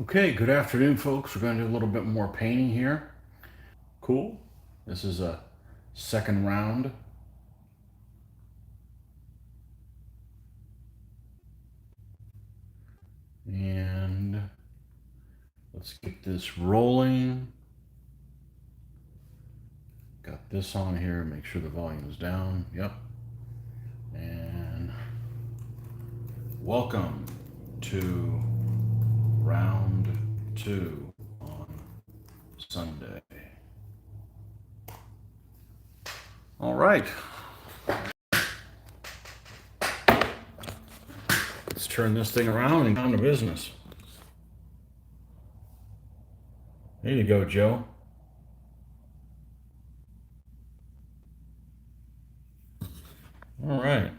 Okay, good afternoon, folks. We're going to do a little bit more painting here. Cool. This is a second round. And let's get this rolling. Got this on here. Make sure the volume is down. Yep. And welcome to round 2 on Sunday. All right. Let's turn this thing around and down to business. There you go, Joe. All right.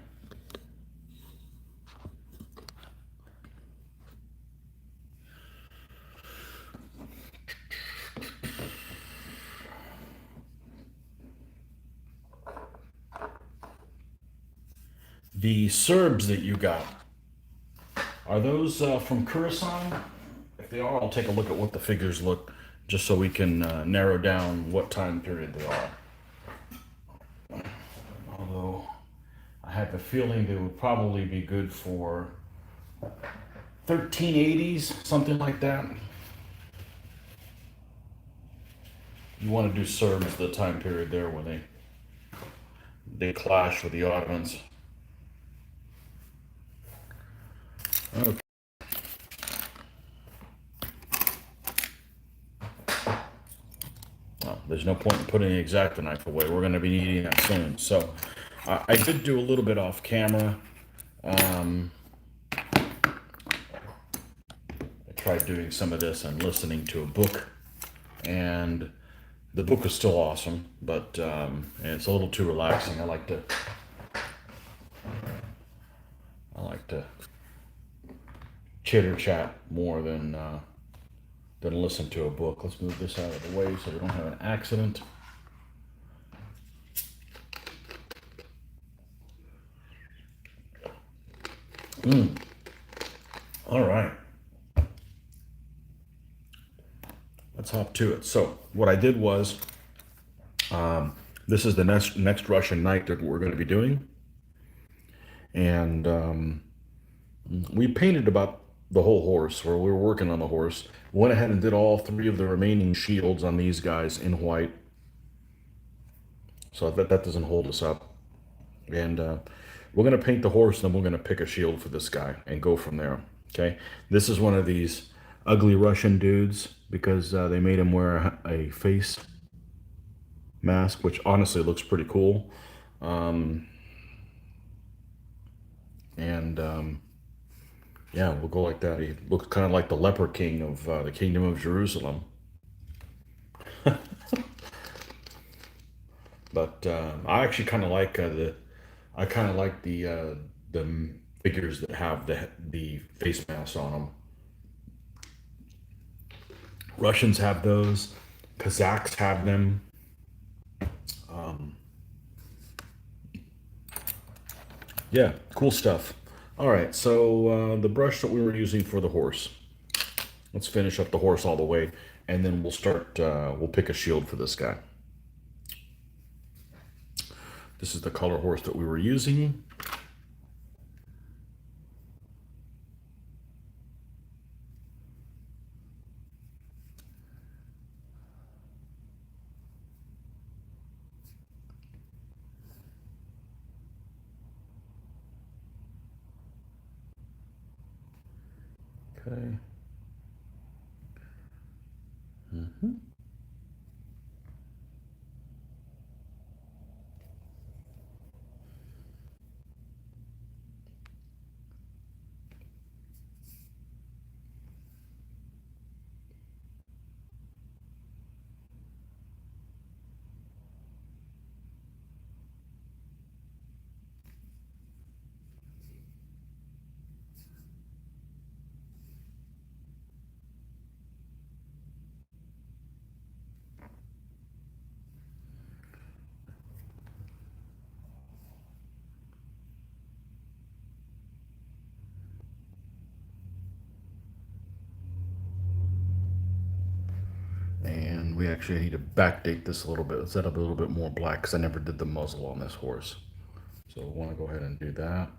The Serbs that you got, are those from Curacao? If they are, I'll take a look at what the figures look, just so we can narrow down what time period they are. Although, I have a feeling they would probably be good for 1380s, something like that. You want to do Serbs, the time period there when they clash with the Ottomans. Okay. Well, there's no point in putting the X-Acto knife away. We're going to be needing that soon. So, I did do a little bit off camera. I tried doing some of this and listening to a book, and the book is still awesome, but it's a little too relaxing. I like to chitter chat more than listen to a book. Let's move this out of the way so we don't have an accident. All right. Let's hop to it. So what I did was, this is the next Russian night that we're going to be doing, and we painted about the whole horse, or we were working on the horse. Went ahead and did all 3 of the remaining shields on these guys in white, so that doesn't hold us up. And we're going to paint the horse, and then we're going to pick a shield for this guy and go from there. Okay, this is one of these ugly Russian dudes because they made him wear a face mask, which honestly looks pretty cool. And yeah, we'll go like that. He looks kind of like the leper king of the kingdom of Jerusalem. But I actually kind of like the figures that have the face masks on them. Russians have those. Kazakhs have them. Yeah, cool stuff. All right, so the brush that we were using for the horse. Let's finish up the horse all the way, and then we'll start. We'll pick a shield for this guy. This is the color horse that we were using. Okay. we actually need to backdate this a little bit. Set up a little bit more black because I never did the muzzle on this horse. So we'll want to go ahead and do that.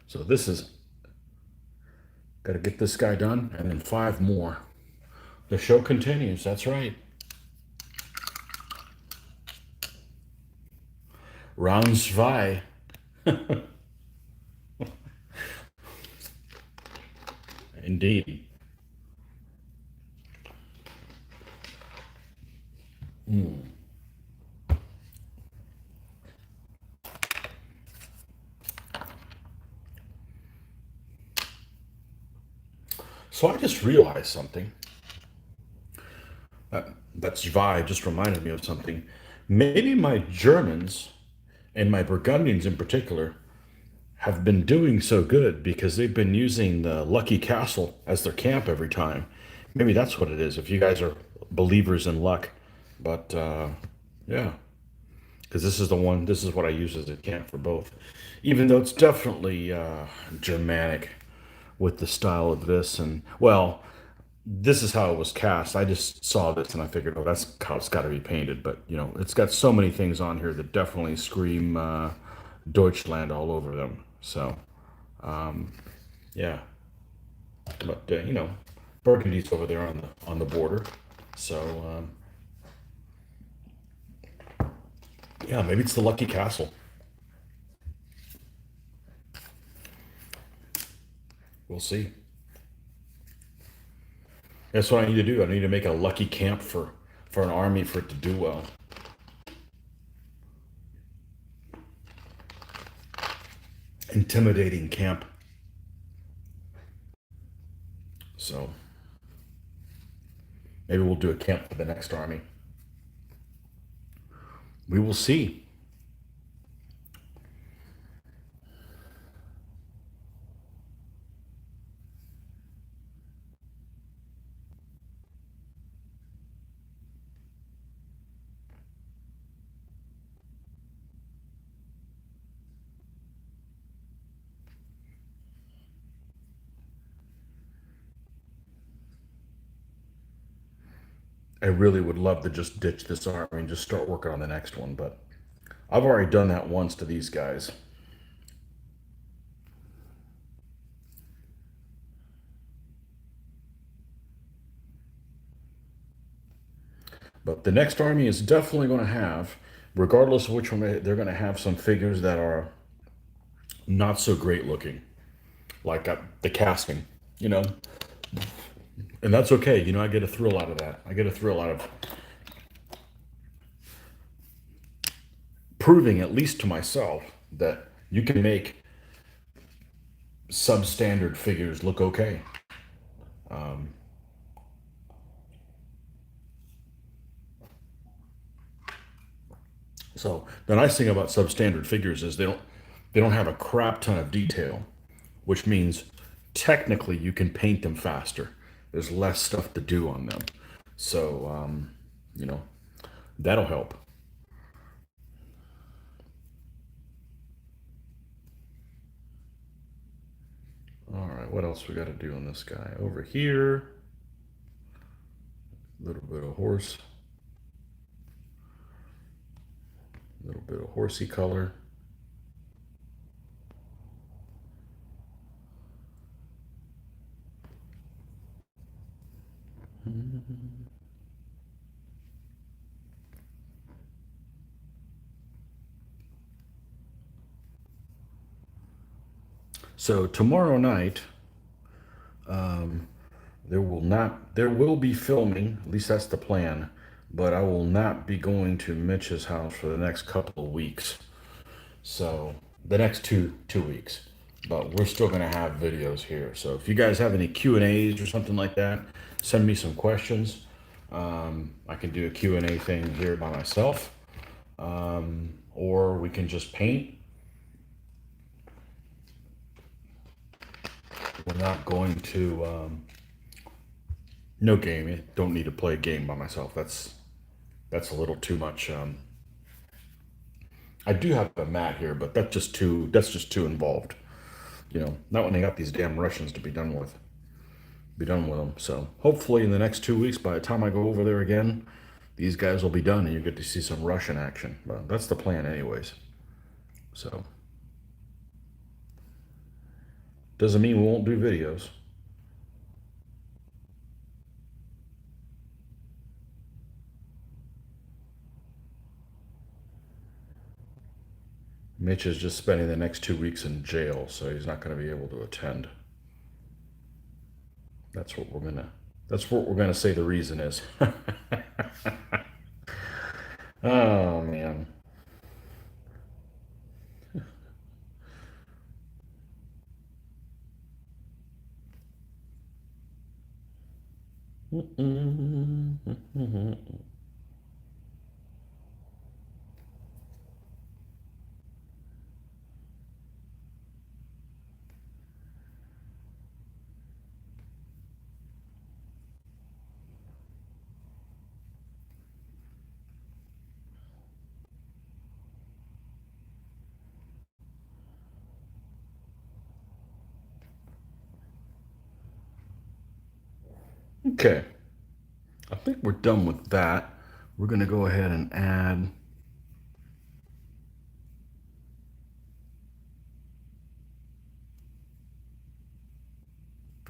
So this is, got to get this guy done and then 5 more. The show continues, that's right. Round 2. Indeed. So I just realized something. That Zwei just reminded me of something. Maybe my Germans, and my Burgundians in particular, have been doing so good because they've been using the Lucky Castle as their camp every time. Maybe that's what it is, if you guys are believers in luck. But yeah, because this is the one, this is what I use as a camp for both. Even though it's definitely Germanic with the style of this. And, well, this is how it was cast. I just saw this and I figured, oh, that's how it's got to be painted. But, you know, it's got so many things on here that definitely scream Deutschland all over them. So, yeah. But, you know, Burgundy's over there on the border. So, yeah, maybe it's the Lucky Castle. We'll see. That's what I need to do. I need to make a lucky camp for an army for it to do well. Intimidating camp. So maybe we'll do a camp for the next army. We will see. I really would love to just ditch this army and just start working on the next one, but I've already done that once to these guys. But the next army is definitely going to have, regardless of which one they're going to have some figures that are not so great looking, like the casting, you know, and that's okay. You know, I get a thrill out of that. I get a thrill out of proving, at least to myself, that you can make substandard figures look okay. So the nice thing about substandard figures is they don't have a crap ton of detail, which means technically you can paint them faster. There's less stuff to do on them. So you know, that'll help. All right, what else we got to do on this guy? Over here, a little bit of horse, a little bit of horsey color. So tomorrow night, there will be filming, at least that's the plan, but I will not be going to Mitch's house for the next couple of weeks. So the next two weeks. But we're still gonna have videos here. So if you guys have any Q&As or something like that, send me some questions. I can do a Q&A thing here by myself, or we can just paint. We're not going to, no game. Don't need to play a game by myself. That's a little too much. I do have a mat here, but that's just too involved. You know, not when they got these damn Russians to be done with. Be done with them. So hopefully in the next 2 weeks, by the time I go over there again, these guys will be done and you get to see some Russian action. But that's the plan anyways. So doesn't mean we won't do videos. Mitch is just spending the next 2 weeks in jail, so he's not going to be able to attend. That's what we're gonna say the reason is. Oh man. Okay, I think we're done with that. We're gonna go ahead and add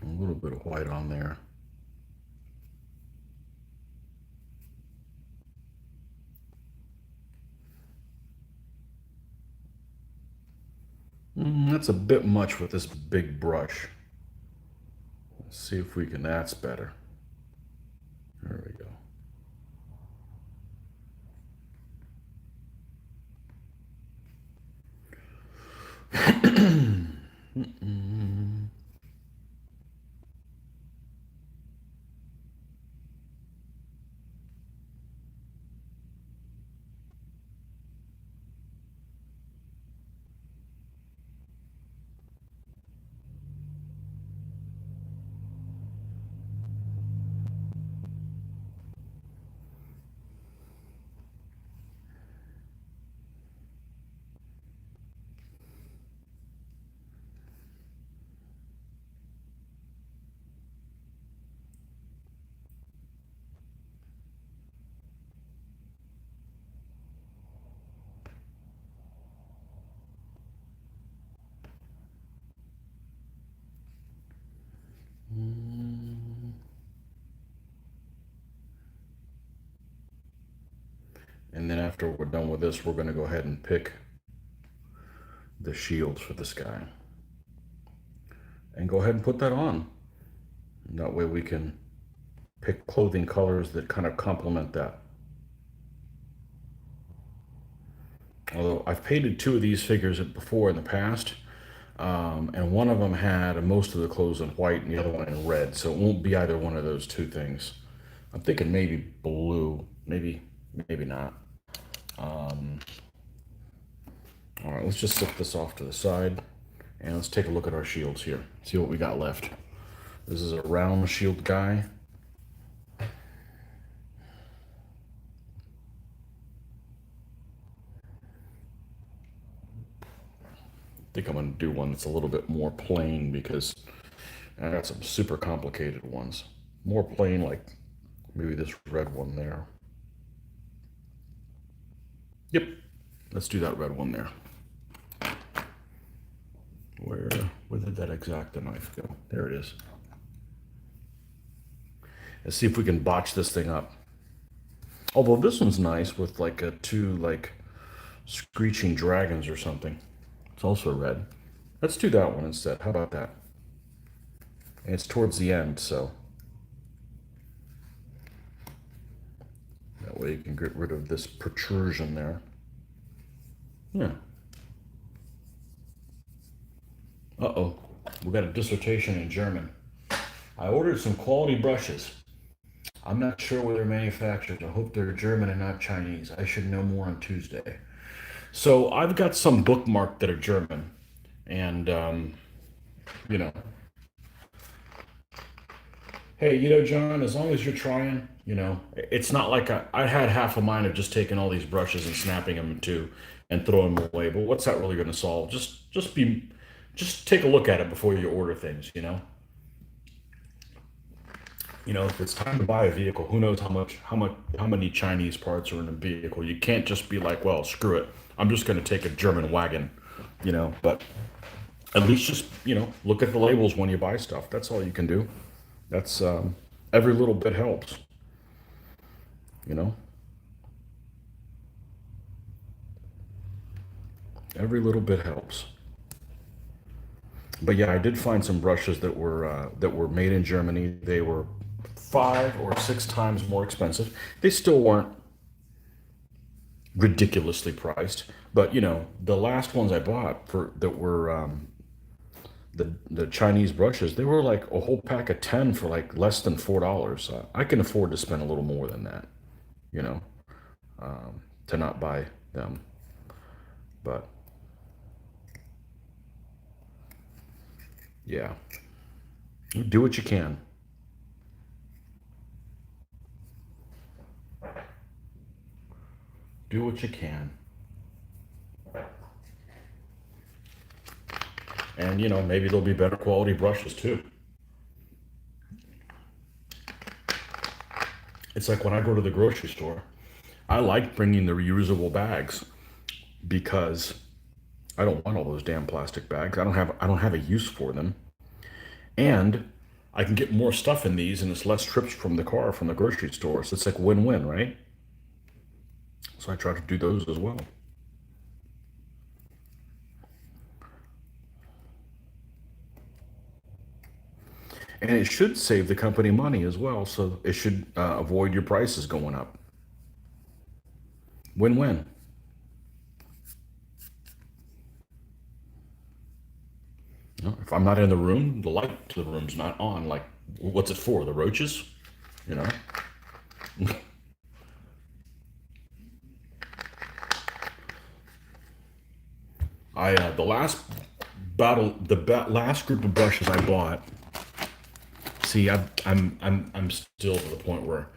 a little bit of white on there. That's a bit much with this big brush. Let's see if we can, that's better. There we go. And then after we're done with this, we're going to go ahead and pick the shields for this guy. And go ahead and put that on. And that way we can pick clothing colors that kind of complement that. Although I've painted two of these figures before in the past, and one of them had most of the clothes in white and the other one in red, so it won't be either one of those two things. I'm thinking maybe blue, maybe not. All right, let's just set this off to the side, and let's take a look at our shields here, see what we got left. This is a round shield guy. I think I'm going to do one that's a little bit more plain because I got some super complicated ones. More plain, like maybe this red one there. Yep, let's do that red one there. Where did that X-Acto knife go? There it is. Let's see if we can botch this thing up. Although this one's nice with like two like screeching dragons or something. It's also red. Let's do that one instead. How about that? And it's towards the end, so that way you can get rid of this protrusion there. Yeah. Uh-oh. We got a dissertation in German. I ordered some quality brushes. I'm not sure where they're manufactured. I hope they're German and not Chinese. I should know more on Tuesday. So I've got some bookmarked that are German, and you know, hey, John, as long as you're trying, it's not like I had half a mind of just taking all these brushes and snapping them to and throwing them away. But what's that really going to solve? Just take a look at it before you order things. If it's time to buy a vehicle, who knows how many Chinese parts are in a vehicle? You can't just be like, well, screw it. I'm just going to take a German wagon, But at least just look at the labels when you buy stuff. That's all you can do. That's every little bit helps. You know, every little bit helps. But yeah, I did find some brushes that were made in Germany. They were 5 or 6 times more expensive. They still weren't ridiculously priced, but the last ones I bought for that were the Chinese brushes, they were like a whole pack of 10 for like less than $4. I can afford to spend a little more than that, you know, to not buy them. But yeah, do what you can. Do what you can. And maybe there'll be better quality brushes too. It's like when I go to the grocery store, I like bringing the reusable bags because I don't want all those damn plastic bags. I don't have a use for them. And I can get more stuff in these and it's less trips from the car from the grocery store. So it's like win-win, right? So I try to do those as well. And it should save the company money as well. So it should avoid your prices going up. Win-win. If I'm not in the room, the light to the room's not on. Like, what's it for? The roaches? You know? The last last group of brushes I bought. See, I'm still to the point where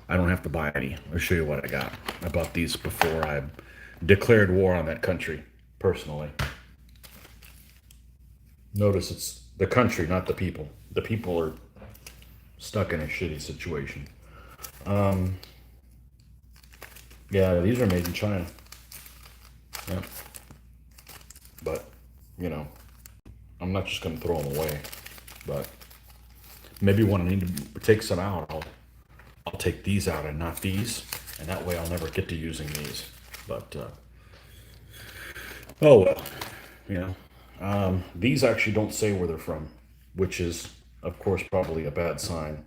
I don't have to buy any. I'll show you what I got. I bought these before I declared war on that country, personally. Notice it's the country, not the people. The people are stuck in a shitty situation. Yeah, these are made in China. Yeah, but you know, I'm not just gonna throw them away. But maybe when I need to take some out, I'll take these out and not these, and that way I'll never get to using these. But oh well, you know. These actually don't say where they're from, which is, of course, probably a bad sign.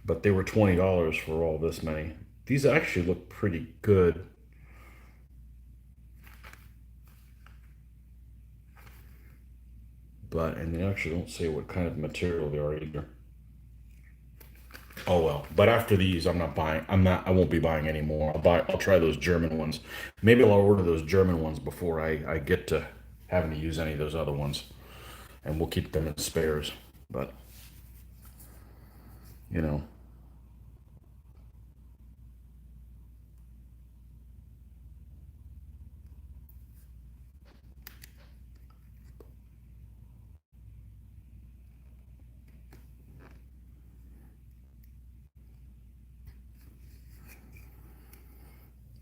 But they were $20 for all this many. These actually look pretty good. And they actually don't say what kind of material they are either. Oh well. But after these, I'm not buying. I won't be buying any more. I'll try those German ones. Maybe I'll order those German ones before I get to having to use any of those other ones, and we'll keep them as spares. But you know,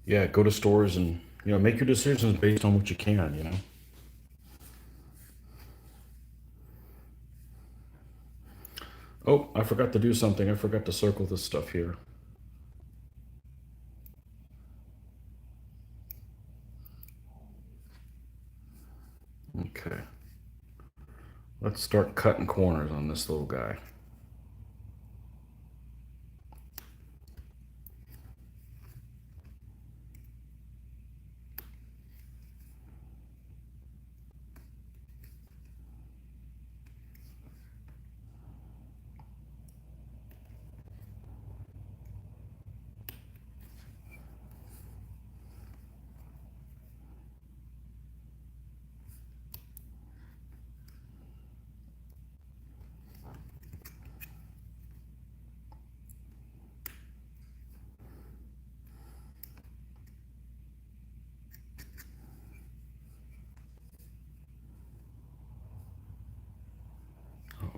yeah, go to stores and make your decisions based on what you can. Oh, I forgot to do something. I forgot to circle this stuff here. Okay, let's start cutting corners on this little guy.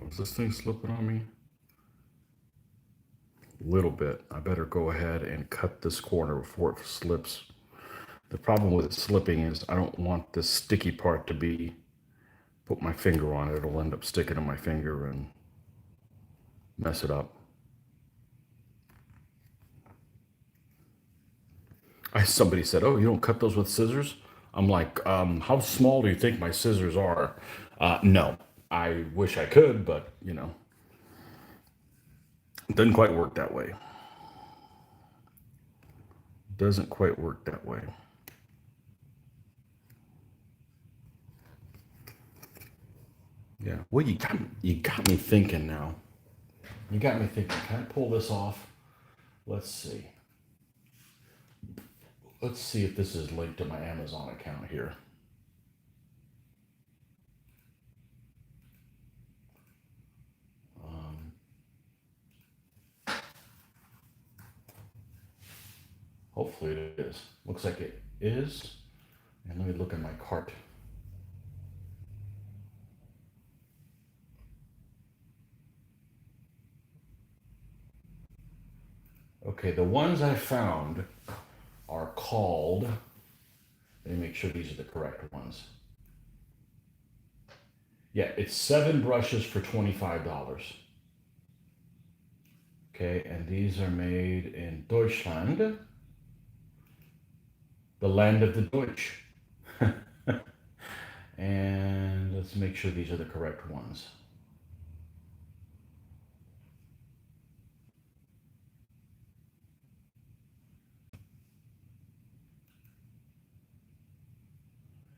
Is this thing slipping on me? A little bit. I better go ahead and cut this corner before it slips. The problem with it slipping is I don't want this sticky part to be, put my finger on it, it'll end up sticking to my finger and mess it up. Somebody said, "Oh, you don't cut those with scissors?" I'm like, how small do you think my scissors are? No, I wish I could, but you know, it doesn't quite work that way. Doesn't quite work that way. Yeah. Well, you got me thinking now. You got me thinking. Can I pull this off? Let's see. Let's see if this is linked to my Amazon account here. Um, Hopefully it is. Looks like it is. And let me look in my cart. Okay, the ones I found are called, let me make sure these are the correct ones. Yeah, it's 7 brushes for $25. Okay, and these are made in Deutschland, the land of the Deutsch. And let's make sure these are the correct ones.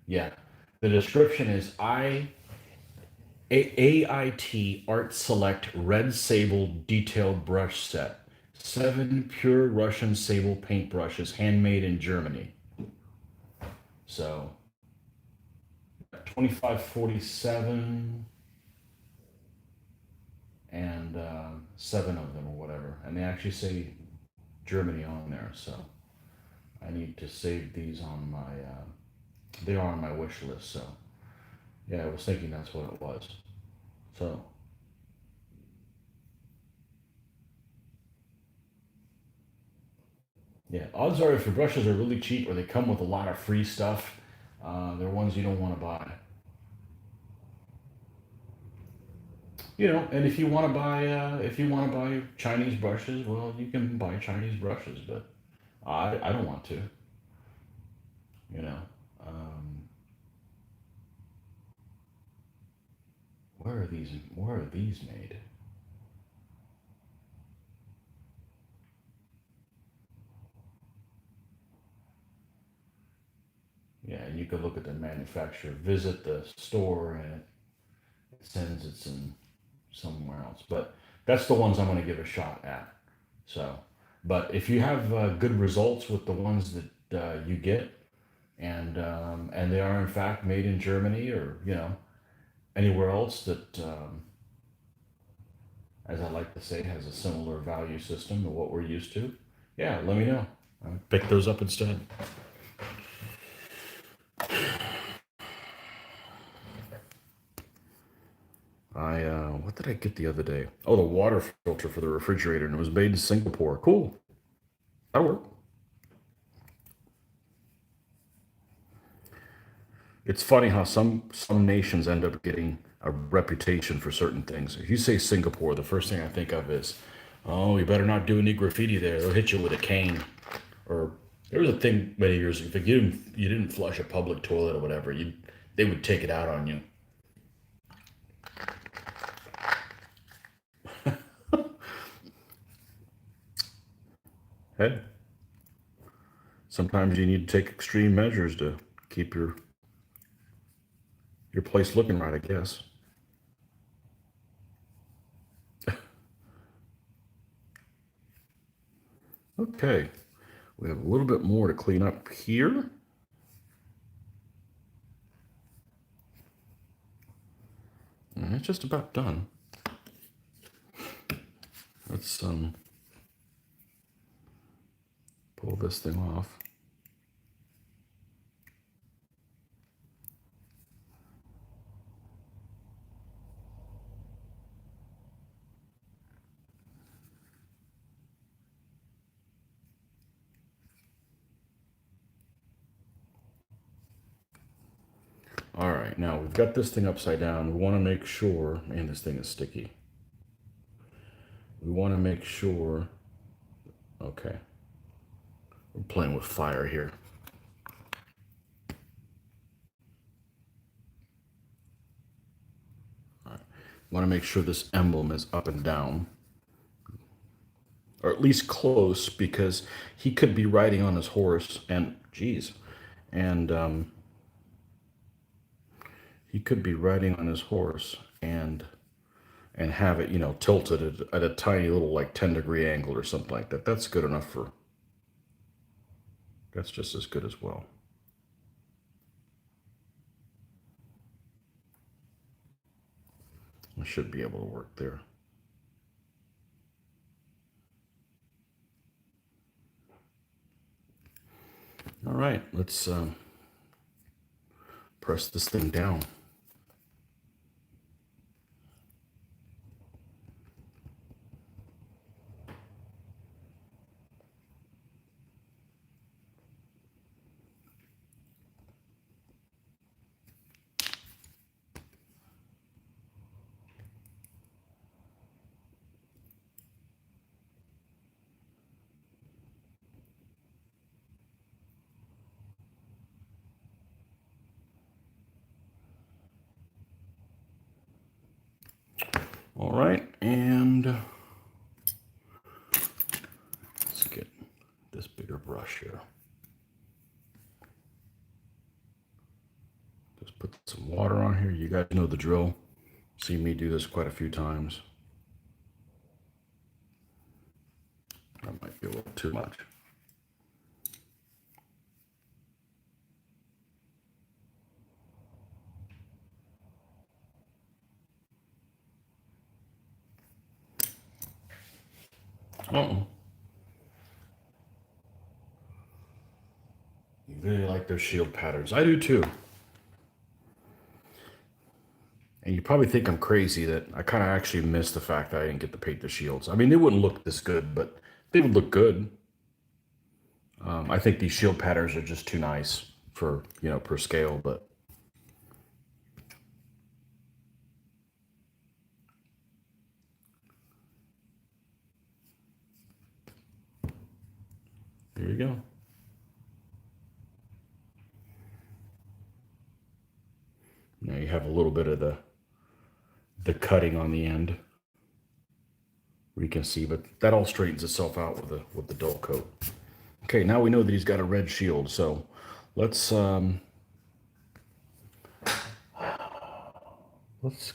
Yeah, the description is AIT Art Select Red Sable Detailed Brush Set. 7 pure Russian sable paintbrushes handmade in Germany. So 2547 and 7 of them or whatever. And they actually say Germany on there. So I need to save these on my, they are on my wish list. So yeah, I was thinking that's what it was. So yeah, odds are if your brushes are really cheap or they come with a lot of free stuff, they're ones you don't want to buy. You know, and if you want to buy Chinese brushes, well, you can buy Chinese brushes, but I don't want to. You know, um, where are these? Where are these made? Yeah, and you could look at the manufacturer, visit the store, and it sends it's in somewhere else. But that's the ones I'm going to give a shot at. So, but if you have good results with the ones that you get, and they are in fact made in Germany or you know anywhere else that, as I like to say, has a similar value system to what we're used to, yeah, let me know. I'll pick those up instead. What did I get the other day? Oh, the water filter for the refrigerator, and it was made in Singapore. Cool. That worked. It's funny how some nations end up getting a reputation for certain things. If you say Singapore, the first thing I think of is, oh, you better not do any graffiti there. They'll hit you with a cane. Or there was a thing many years ago. If you didn't flush a public toilet or whatever, they would take it out on you. Hey, sometimes you need to take extreme measures to keep your place looking right, I guess. Okay, we have a little bit more to clean up here. And it's just about done. Let's pull this thing off. All right, now we've got this thing upside down. We want to make sure, man, this thing is sticky. We want to make sure, okay, we're playing with fire here. All right, want to make sure this emblem is up and down, or at least close, because he could be riding on his horse, and geez, and he could be riding on his horse and have it, you know, tilted at a tiny little like 10-degree angle or something like that. That's good enough for, that's just as good as well. I should be able to work there. All right, let's press this thing down. All right, and let's get this bigger brush here. Just put some water on here. You guys know the drill. See me do this quite a few times. That might be a little too much. Uh-oh. You really like those shield patterns. I do too. And you probably think I'm crazy that I kind of actually missed the fact that I didn't get to paint the shields. I mean, they wouldn't look this good, but they would look good. I think these shield patterns are just too nice for, you know, per scale, but there you go. Now you have a little bit of the cutting on the end where you can see, but that all straightens itself out with the dull coat. Okay, now we know that he's got a red shield, so let's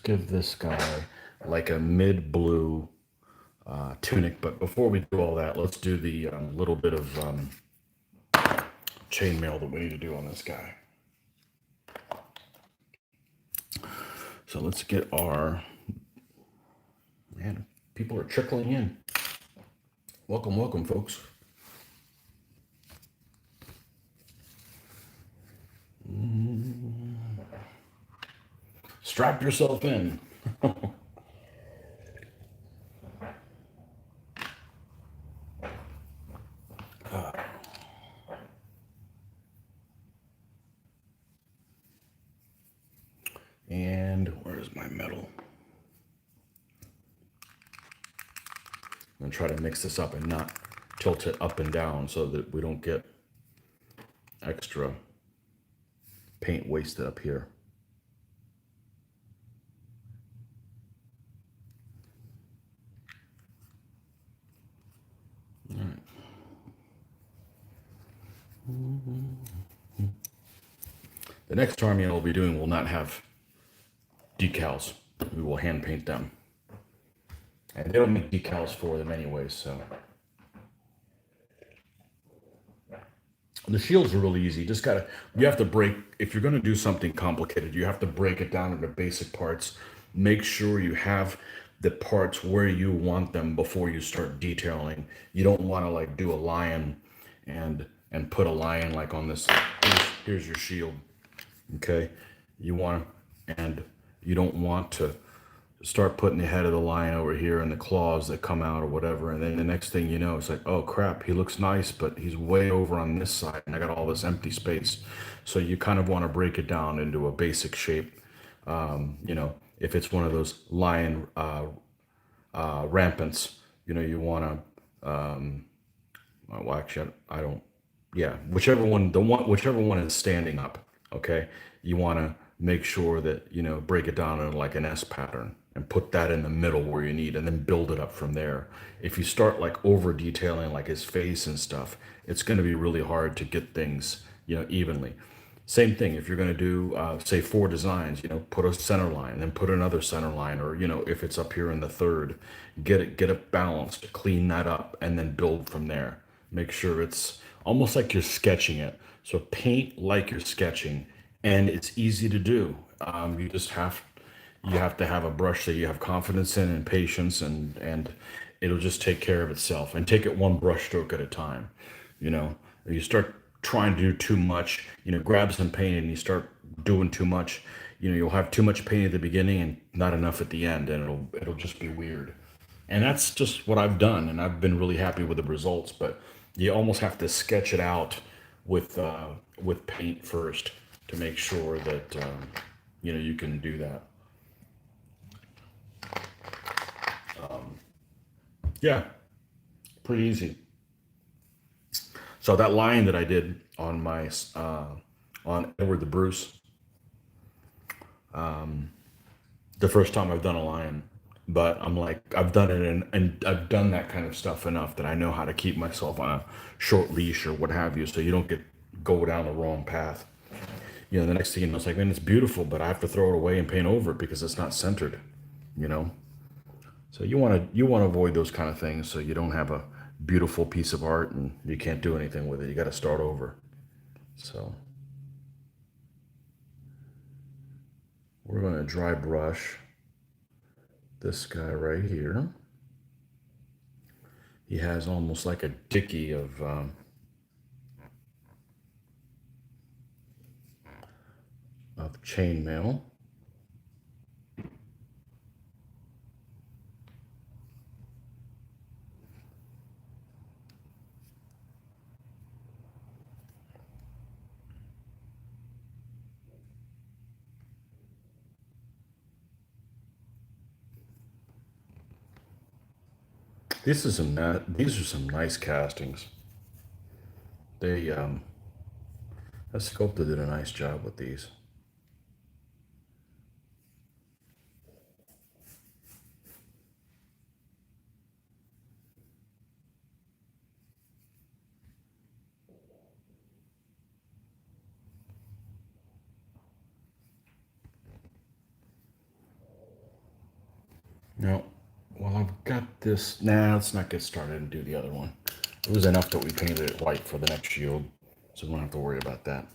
give this guy like a mid-blue tunic. But before we do all that, let's do the little bit of chainmail that we need to do on this guy. So let's get our, man, people are trickling in. Welcome, welcome, folks. Strap yourself in. And where's my metal? I'm gonna try to mix this up and not tilt it up and down so that we don't get extra paint wasted up here. All right. The next army I'll be doing will not have decals. We will hand paint them. And they don't make decals for them anyway, so. The shields are really easy. You have to break, if you're going to do something complicated, you have to break it down into basic parts. Make sure you have the parts where you want them before you start detailing. You don't want to like do a lion and put a lion like on this. Here's your shield. Okay. You want, and you don't want to start putting the head of the lion over here and the claws that come out or whatever. And then the next thing you know, it's like, oh crap, he looks nice, but he's way over on this side and I got all this empty space. So you kind of want to break it down into a basic shape. You know, if it's one of those lion rampants, you know, you want to, well, actually, I don't, yeah, whichever one is standing up, okay, you want to make sure that, you know, break it down into like an S pattern and put that in the middle where you need, and then build it up from there. If you start like over detailing like his face and stuff, it's going to be really hard to get things, you know, evenly. Same thing if you're going to do, say, 4 designs, you know, put a center line, then put another center line, or, you know, if it's up here in the third, get it balanced, clean that up, and then build from there. Make sure it's almost like you're sketching it. So paint like you're sketching, and it's easy to do. You have to have a brush that you have confidence in and patience, and it'll just take care of itself. And take it one brush stroke at a time. You know, if you start trying to do too much, you know, grab some paint and you start doing too much, you know, you'll have too much paint at the beginning and not enough at the end, and it'll just be weird. And that's just what I've done, and I've been really happy with the results. But you almost have to sketch it out with paint first to make sure that you know, you can do that. Yeah, pretty easy. So that line that I did on my on Edward the Bruce, the first time I've done a lion, but I'm like, I've done it, and I've done that kind of stuff enough that I know how to keep myself on a short leash or what have you, so you don't go down the wrong path. You know, the next thing you know, it's like, man, it's beautiful, but I have to throw it away and paint over it because it's not centered. You know, so you want to avoid those kind of things, so you don't have a beautiful piece of art and you can't do anything with it. You got to start over. So we're going to dry brush this guy right here. He has almost like a dicky of chainmail. These are some nice castings. They that sculptor did a nice job with these. Now, well, I've got this. Nah, let's not get started and do the other one. It was enough that we painted it white for the next shield, so we don't have to worry about that.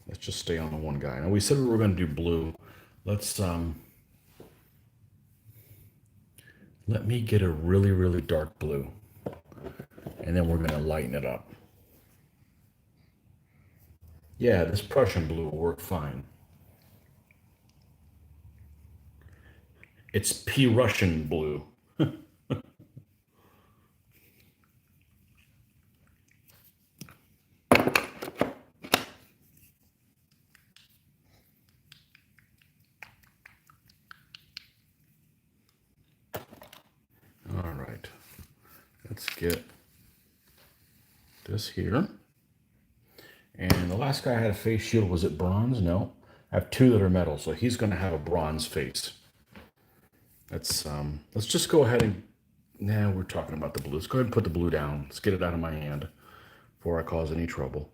Let's just stay on the one guy. Now we said we were going to do blue. Let's let me get a really dark blue, and then we're going to lighten it up. Yeah, this Prussian blue will work fine. It's P Russian blue. All right, let's get this here. And the last guy had a face shield. Was it bronze? No. I have 2 that are metal, so he's going to have a bronze face. Let's just go ahead and, now we're talking about the blue. Let's go ahead and put the blue down. Let's get it out of my hand before I cause any trouble.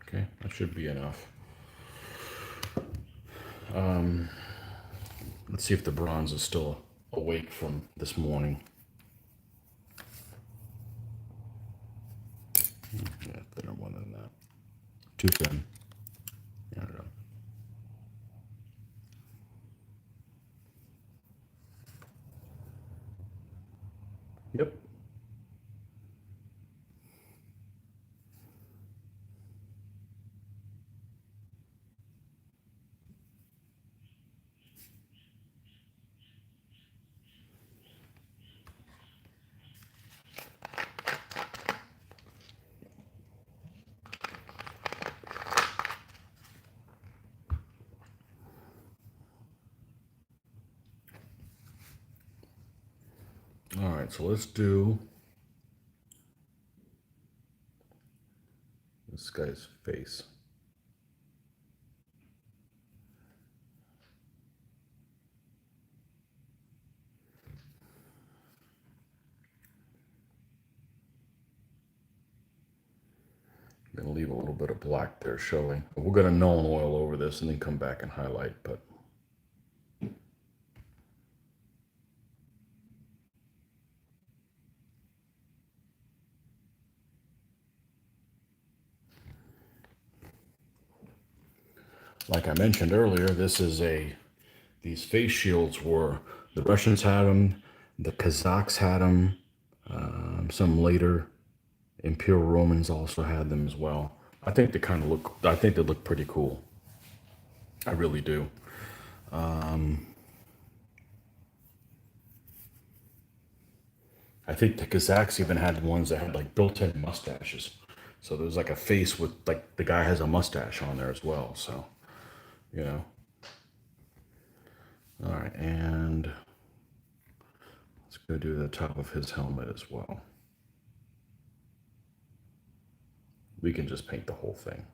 Okay, that should be enough. Let's see if the bronze is still awake from this morning. Yeah, thinner one than that. Too thin. Yeah, I don't know. Yep. right, so let's do this guy's face. I'm gonna leave a little bit of black there showing. We're gonna Nuln Oil over this and then come back and highlight, but like I mentioned earlier, these face shields were, the Russians had them, the Kazakhs had them, some later Imperial Romans also had them as well. I think they look pretty cool. I really do. I think the Kazakhs even had ones that had like built-in mustaches. So there's like a face with like the guy has a mustache on there as well. So, you know. All right, and let's go do the top of his helmet as well. We can just paint the whole thing.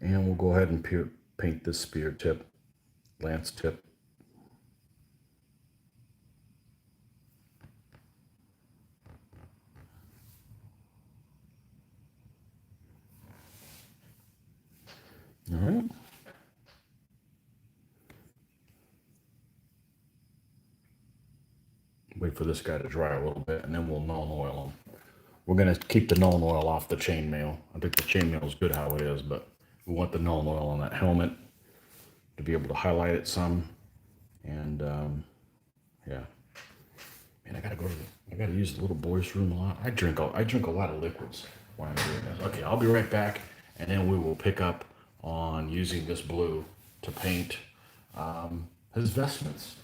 And we'll go ahead and paint this spear tip, lance tip. All right. Wait for this guy to dry a little bit, and then we'll Nuln Oil him. We're going to keep the Nuln Oil off the chainmail. I think the chainmail is good how it is, but we want the Nuln Oil on that helmet to be able to highlight it some. And yeah, man, I gotta use the little boys' room a lot. I drink a lot of liquids while I'm doing this. Okay, I'll be right back, and then we will pick up on using this blue to paint his vestments.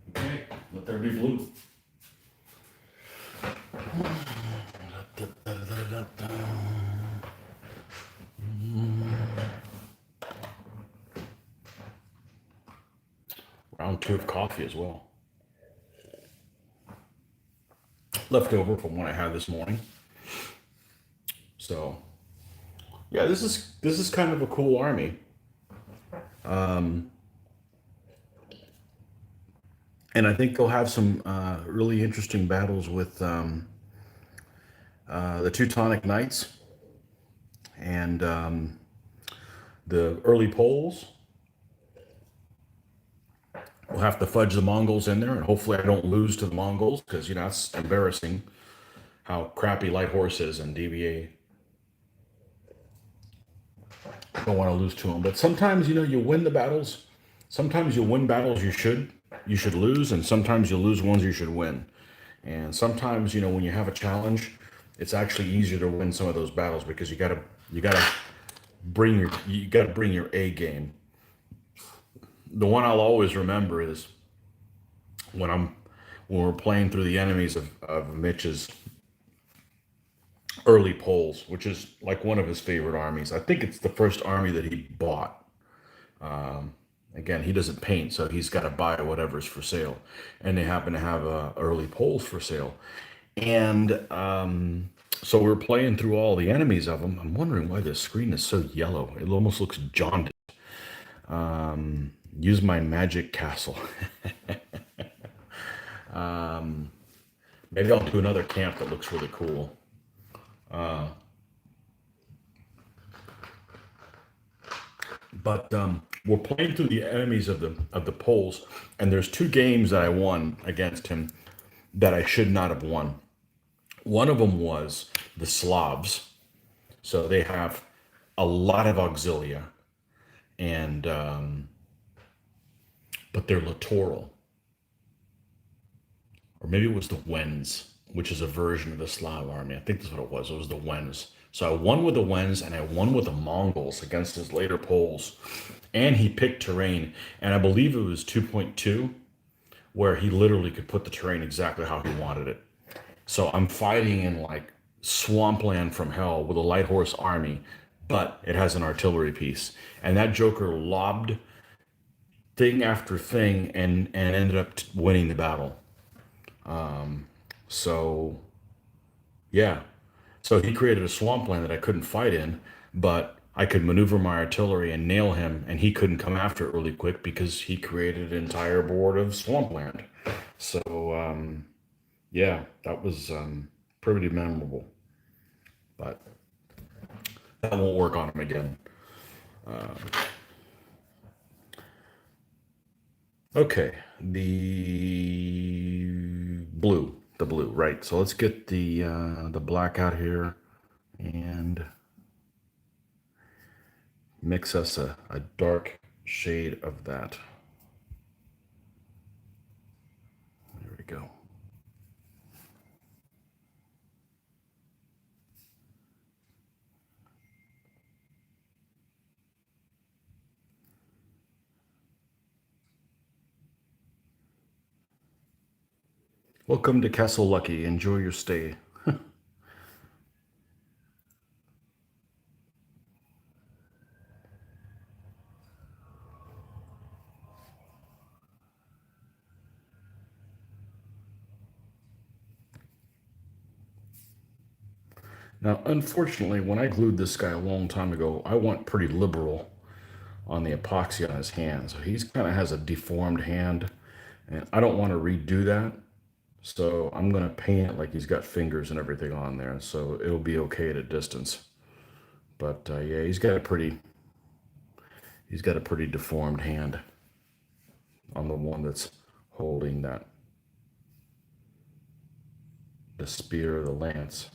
Okay, let there be blue. We're round two of coffee as well. Left over from what I had this morning. So yeah, this is kind of a cool army. And I think they'll have some really interesting battles with the Teutonic Knights and the early Poles. We'll have to fudge the Mongols in there, and hopefully I don't lose to the Mongols, because, it's embarrassing how crappy Light Horse is and DBA. I don't want to lose to them. But sometimes, you win the battles. Sometimes you win battles you should lose, and sometimes you lose ones you should win. And sometimes, when you have a challenge, it's actually easier to win some of those battles, because you gotta bring your A game. The one I'll always remember is when we're playing through the enemies of Mitch's early Poles, which is like one of his favorite armies. I think it's the first army that he bought. Again, he doesn't paint, so he's got to buy whatever's for sale, and they happen to have early Poles for sale. And so we're playing through all the enemies of them. I'm wondering why this screen is so yellow. It almost looks jaundiced. Use my magic castle. Maybe I'll do another camp that looks really cool. But we're playing through the enemies of the Poles, and there's two games that I won against him that I should not have won. One of them was the Slavs, so they have a lot of auxilia, and but they're littoral, or maybe it was the Wends, which is a version of the Slav army. I think that's what it was. It was the Wends. So I won with the Wends, and I won with the Mongols against his later Poles. And he picked terrain, and I believe it was 2.2, where he literally could put the terrain exactly how he wanted it. So I'm fighting in like swampland from hell with a light horse army, but it has an artillery piece. And that Joker lobbed thing after thing and ended up winning the battle. So yeah. So he created a swampland that I couldn't fight in, but I could maneuver my artillery and nail him, and he couldn't come after it really quick because he created an entire board of swampland. So yeah, that was pretty memorable. But that won't work on him again. Okay, the blue, right? So let's get the black out here and mix us a dark shade of that. There we go. Welcome to Castle Lucky. Enjoy your stay. Now, unfortunately, when I glued this guy a long time ago, I went pretty liberal on the epoxy on his hand. So he's kind of has a deformed hand, and I don't want to redo that. So I'm going to paint it like he's got fingers and everything on there. So it'll be okay at a distance. But yeah, he's got a pretty deformed hand on the one that's holding the spear or the lance.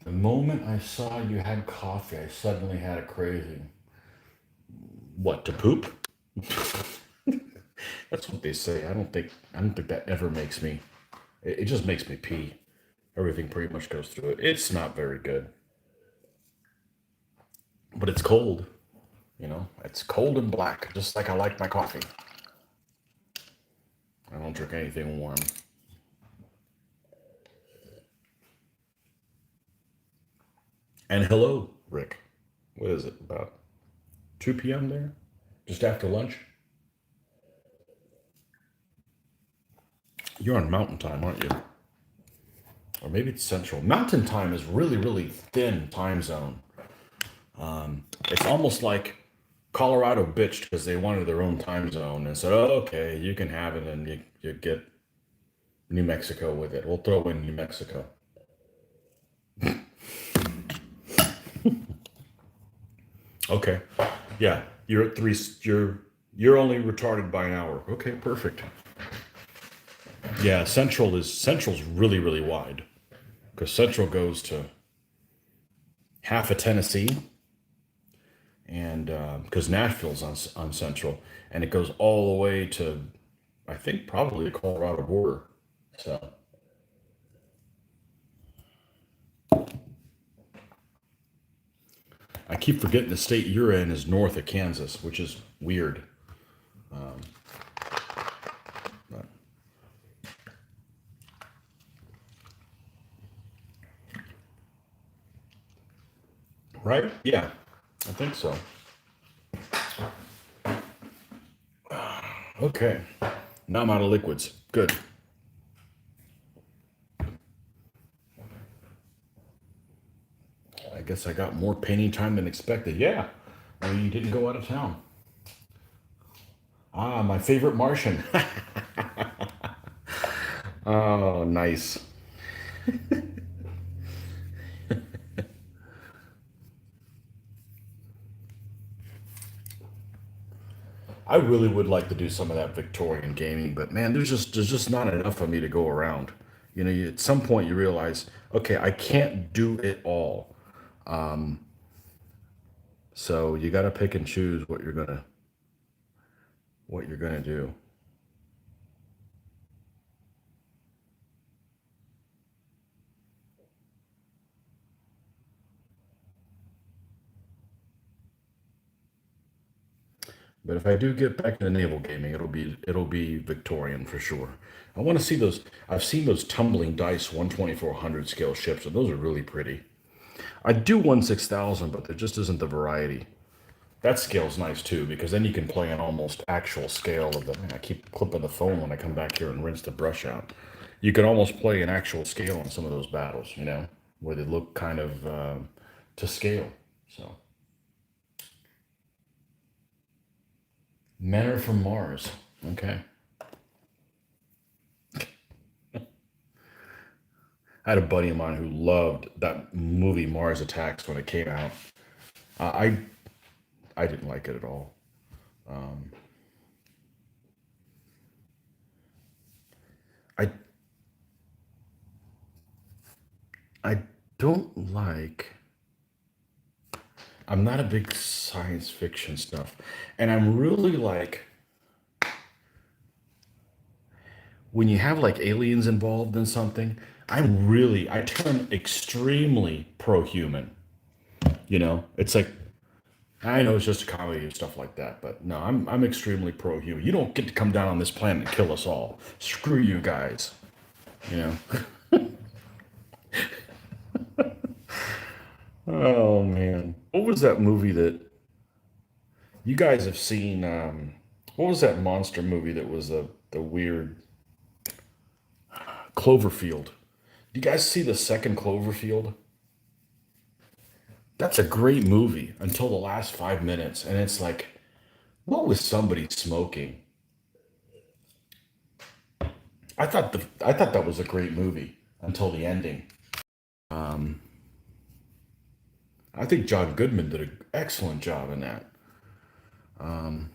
The moment I saw you had coffee, I suddenly had a craving. What, to poop? That's what they say. I don't think that ever makes me. It just makes me pee. Everything pretty much goes through it. It's not very good, but it's cold. You know, it's cold and black, just like I like my coffee. I don't drink anything warm. And hello, Rick. What is it, about 2 p.m. there? Just after lunch? You're on mountain time, aren't you? Or maybe it's central. Mountain time is really, really thin time zone. It's almost like Colorado bitched because they wanted their own time zone and said, oh, okay, you can have it, and you get New Mexico with it. We'll throw in New Mexico. Okay. Yeah, you're at three. You're only retarded by an hour. Okay, perfect. Yeah, Central's really, really wide because Central goes to half of Tennessee, and because Nashville's on Central, and it goes all the way to, I think, probably the Colorado border. So I keep forgetting the state you're in is north of Kansas, which is weird. But- right? Yeah, I think so. Okay. Now I'm out of liquids. Good. I guess I got more painting time than expected. Yeah. Well, you didn't go out of town. Ah, my favorite Martian. Oh, nice. I really would like to do some of that Victorian gaming, but man, there's just not enough of me to go around. You know, at some point you realize, okay, I can't do it all. So you got to pick and choose what you're gonna do. But if I do get back into naval gaming, it'll be Victorian for sure. I want to see those. I've seen those tumbling dice 1/2400 scale ships, and those are really pretty. I do 1/6000, but there just isn't the variety. That scale's nice too, because then you can play an almost actual scale of the. I keep clipping the phone when I come back here and rinse the brush out. You can almost play an actual scale on some of those battles, where they look kind of to scale. So, men are from Mars. Okay. I had a buddy of mine who loved that movie Mars Attacks when it came out. I didn't like it at all. Um, I I don't like. I'm not a big science fiction stuff, and I'm really like when you have like aliens involved in something. I turn extremely pro-human. It's like I know it's just a comedy and stuff like that, but no, I'm extremely pro-human. You don't get to come down on this planet and kill us all. Screw you guys. You know. Oh man, what was that movie that you guys have seen? What was that monster movie that was the weird Cloverfield? Do you guys see the second Cloverfield? That's a great movie until the last 5 minutes, and it's like, what was somebody smoking? I thought that was a great movie until the ending. Um, I think John Goodman did an excellent job in that. Um,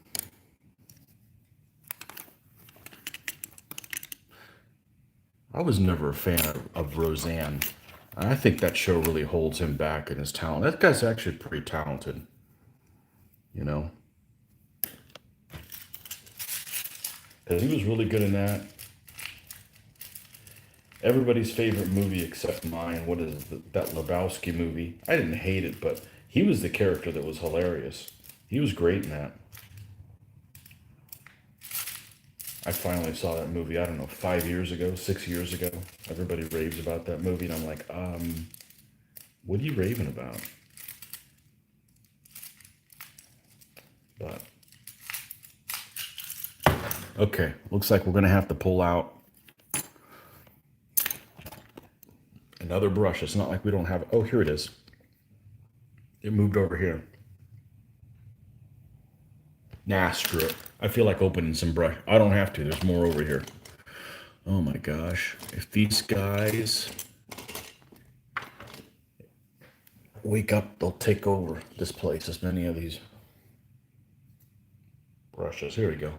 I was never a fan of Roseanne. I think that show really holds him back in his talent. That guy's actually pretty talented, you know, because he was really good in that. Everybody's favorite movie except mine. What is that Lebowski movie? I didn't hate it, but he was the character that was hilarious. He was great in that. I finally saw that movie, I don't know, 5 years ago, 6 years ago. Everybody raves about that movie, and I'm like, what are you raving about? But, okay, looks like we're gonna have to pull out another brush. It's not like we don't have, oh, here it is. It moved over here. Nah, screw it. I feel like opening some brush. I don't have to, there's more over here. Oh my gosh. If these guys wake up, they'll take over this place. As many of these brushes. Here we go.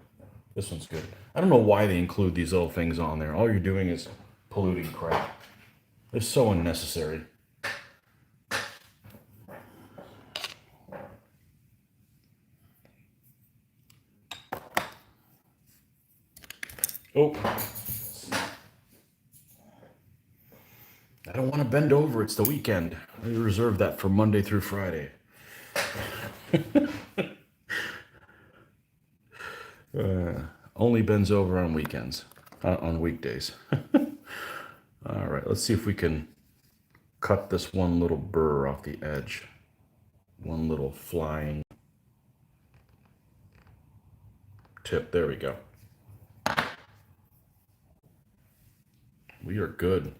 This one's good. I don't know why they include these little things on there. All you're doing is polluting crap. They're so unnecessary. Oh. I don't want to bend over. It's the weekend. I reserve that for Monday through Friday. Only bends over on weekends, on weekdays. All right, let's see if we can cut this one little burr off the edge. One little flying tip. There we go. We are good.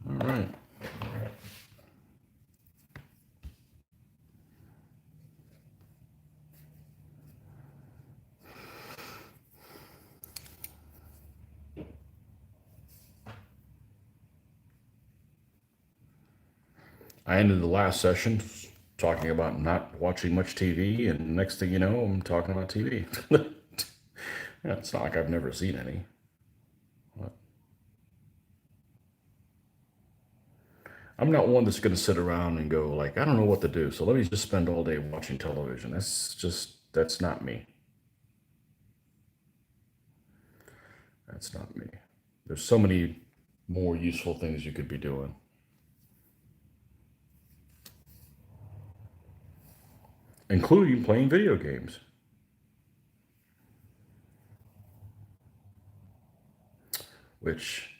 All right. I ended the last session talking about not watching much TV, and next thing you know, I'm talking about TV. Yeah, it's not like I've never seen any. I'm not one that's going to sit around and go like, I don't know what to do, so let me just spend all day watching television. That's not me. That's not me. There's so many more useful things you could be doing, including playing video games, which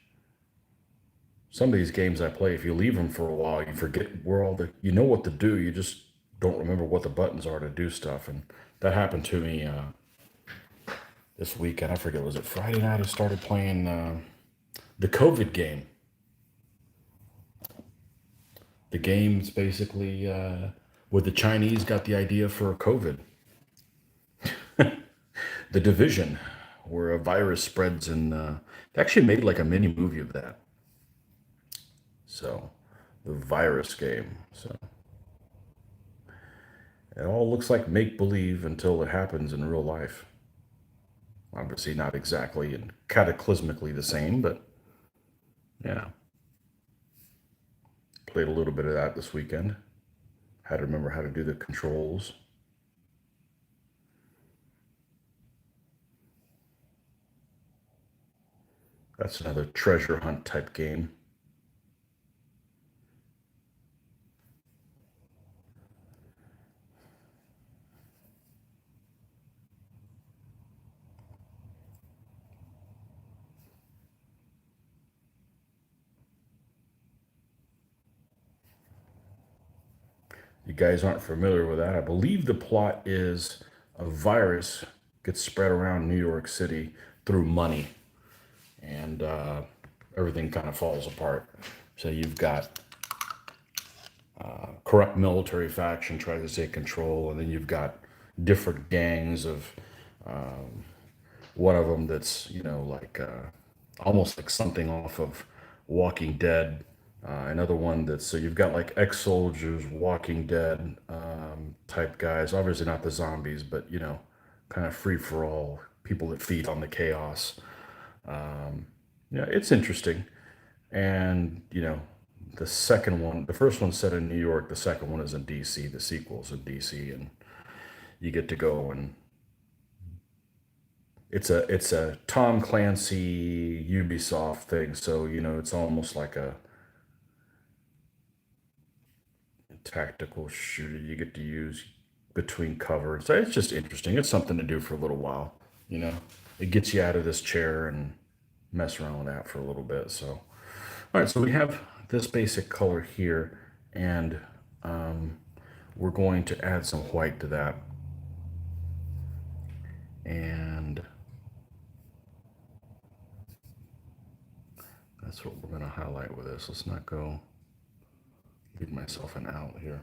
some of these games I play, if you leave them for a while, you forget where all you know what to do, you just don't remember what the buttons are to do stuff. And that happened to me this weekend. I forget, was it Friday night? I started playing the COVID game. The game's basically where the Chinese got the idea for COVID. The Division, where a virus spreads, and they actually made like a mini movie of that. So, the virus game. So, it all looks like make believe until it happens in real life. Obviously, not exactly and cataclysmically the same, but yeah. Played a little bit of that this weekend. Had to remember how to do the controls. That's another treasure hunt type game. You guys aren't familiar with that. I believe the plot is a virus gets spread around New York City through money, and everything kind of falls apart. So you've got corrupt military faction tries to take control, and then you've got different gangs of one of them that's like almost like something off of Walking Dead. Another one that's so you've got like ex-soldiers, Walking Dead type guys. Obviously not the zombies, but kind of free for all people that feed on the chaos. Yeah, it's interesting. And the second one, the first one's set in New York. The second one is in DC. The sequel's in DC, and you get to go and it's a Tom Clancy Ubisoft thing. So it's almost like tactical shooter you get to use between cover. So it's just interesting. It's something to do for a little while, you know. It gets you out of this chair and mess around with that for a little bit. So, all right, so we have this basic color here, and we're going to add some white to that. And that's what we're going to highlight with this. Let's not go leave myself an out here.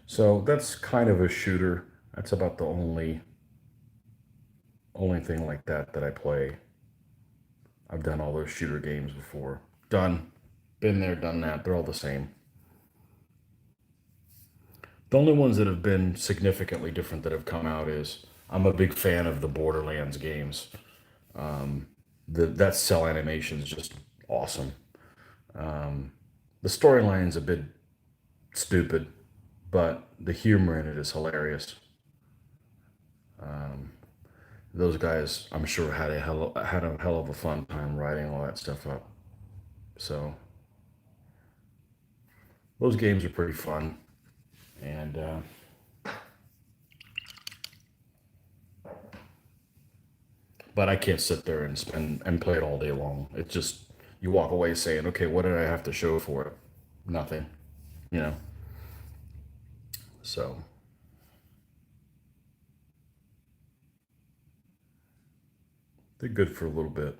So that's kind of a shooter. That's about the only thing like that that I play. I've done all those shooter games before. Done. Been there, done that. They're all the same. The only ones that have been significantly different that have come out is I'm a big fan of the Borderlands games. That cell animation is just awesome. The storyline's a bit stupid, but the humor in it is hilarious. Those guys, I'm sure, had a hell of a fun time writing all that stuff up. So those games are pretty fun, and but I can't sit there and spend and play it all day long. It's just you walk away saying, "Okay, what did I have to show for it? Nothing," you know. So they're good for a little bit.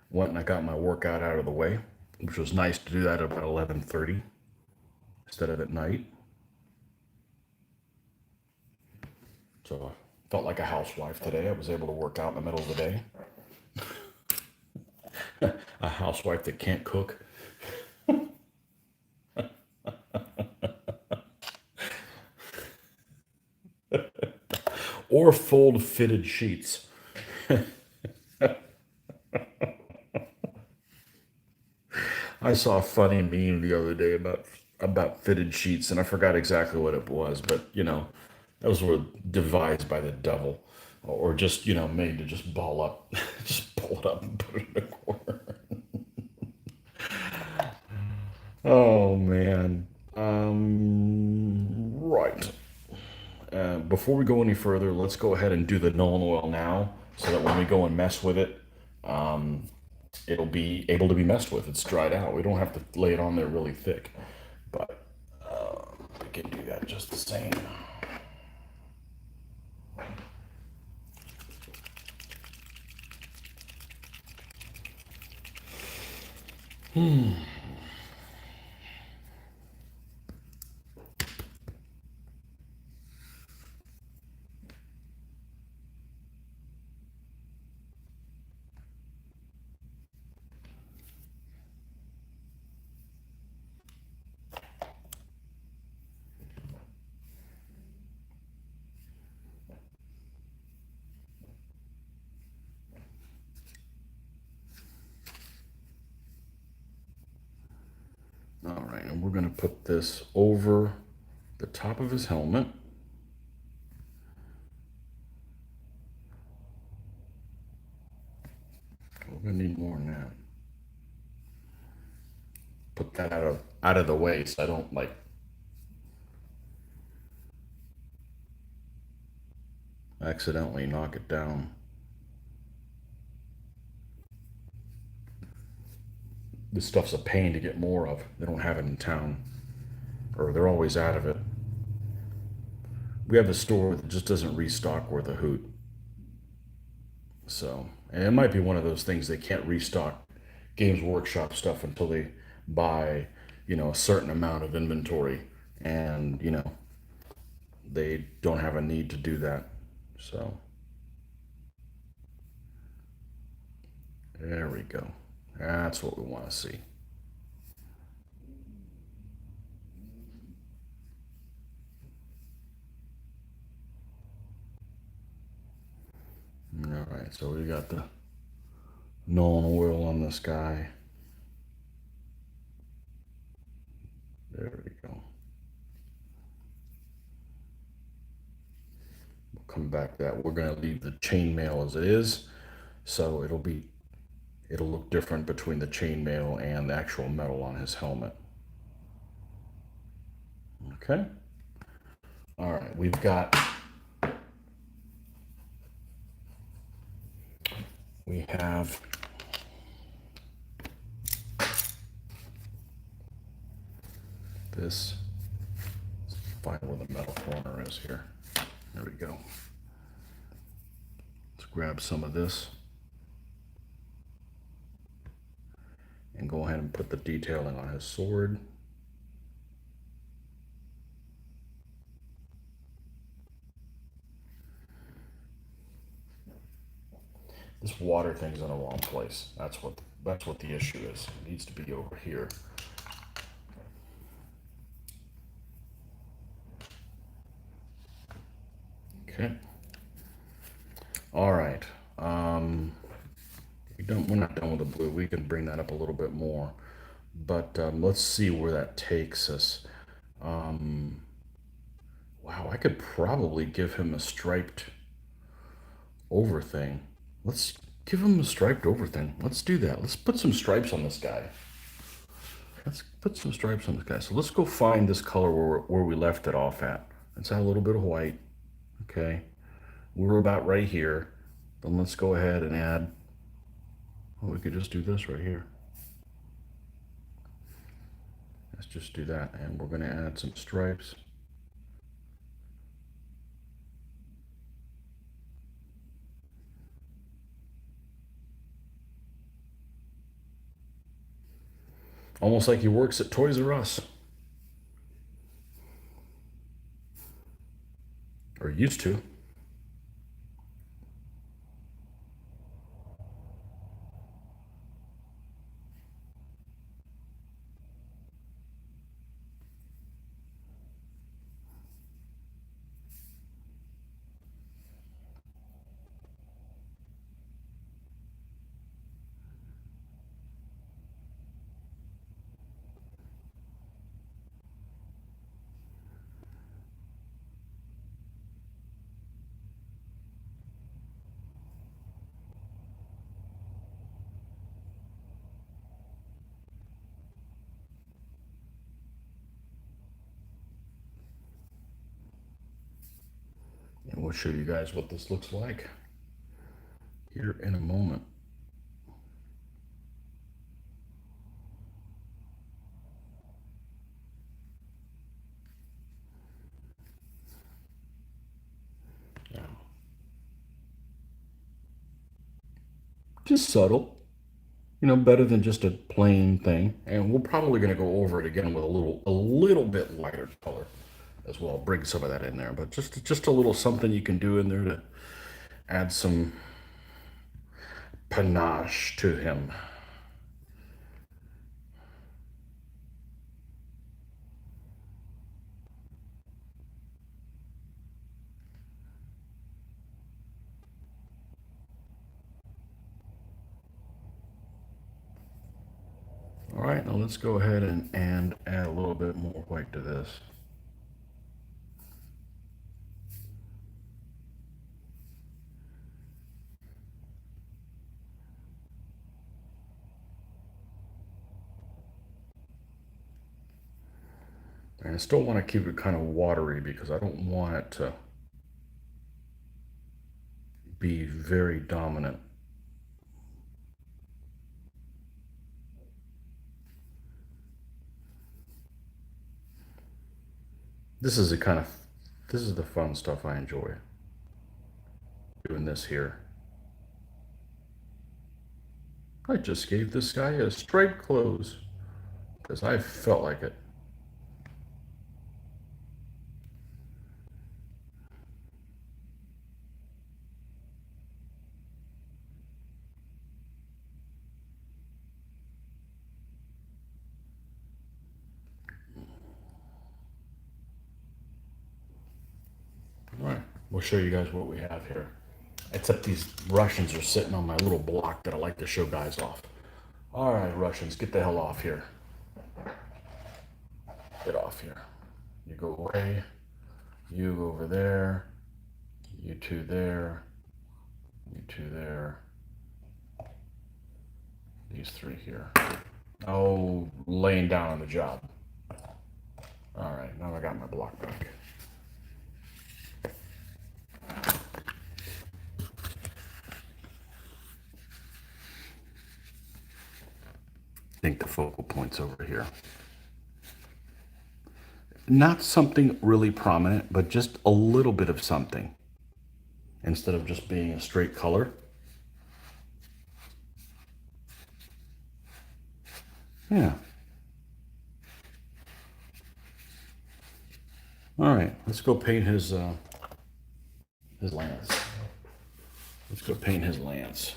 Went and I got my workout out of the way, which was nice to do that at about 11:30 instead of at night. So I felt like a housewife today. I was able to work out in the middle of the day. A housewife that can't cook. Or fold fitted sheets. I saw a funny meme the other day about fitted sheets, and I forgot exactly what it was, but you know, those were devised by the devil, or just made to just ball up, just pull it up and put it in a corner. Oh man. Right. Before we go any further, let's go ahead and do the Nolan oil now, so that when we go and mess with it, it'll be able to be messed with. It's dried out. We don't have to lay it on there really thick, but we can do that just the same. All right, and we're going to put this over the top of his helmet. We're going to need more than that. Put that out of the way so I don't like accidentally knock it down. This stuff's a pain to get more of. They don't have it in town, or they're always out of it. We have a store that just doesn't restock worth a hoot. So, and it might be one of those things they can't restock Games Workshop stuff until they buy, a certain amount of inventory, and they don't have a need to do that. So, there we go. That's what we want to see. right, so we got the Nolan oil on this guy. There we go. We'll come back to that. We're going to leave the chainmail as it is, so it'll look different between the chainmail and the actual metal on his helmet. Okay. All right, we have this. Let's find where the metal corner is here. There we go. Let's grab some of this and go ahead and put the detailing on his sword. This water thing's in the wrong place. That's what the issue is. It needs to be over here. Okay. All right. We're not done with the blue. We can bring that up a little bit more, but let's see where that takes us. Wow, I could probably give him a striped over thing. Let's give him a striped over thing. Let's do that. Let's put some stripes on this guy. Let's put some stripes on this guy. So let's go find this color where we left it off at. Let's add a little bit of white. Okay. We're about right here. Then let's go ahead and add, well, we could just do this right here. Let's just do that. And we're going to add some stripes. Almost like he works at Toys R Us. Or used to. And we'll show you guys what this looks like here in a moment. Now, just subtle, better than just a plain thing. And we're probably going to go over it again with a little bit lighter color as well. Bring some of that in there, but just a little something you can do in there to add some panache to him. All right, now let's go ahead and add a little bit more white to this. And I still want to keep it kind of watery because I don't want it to be very dominant. This is the fun stuff I enjoy doing this here. I just gave this guy a striped clothes because I felt like it. All right, we'll show you guys what we have here. Except these Russians are sitting on my little block that I like to show guys off. All right, Russians, get the hell off here. Get off here. You go away. You go over there. You two there. You two there. These three here. Oh, laying down on the job. All right, now I got my block back. I think the focal point's over here. Not something really prominent, but just a little bit of something. Instead of just being a straight color. Yeah. All right, let's go paint his lance. Let's go paint his lance.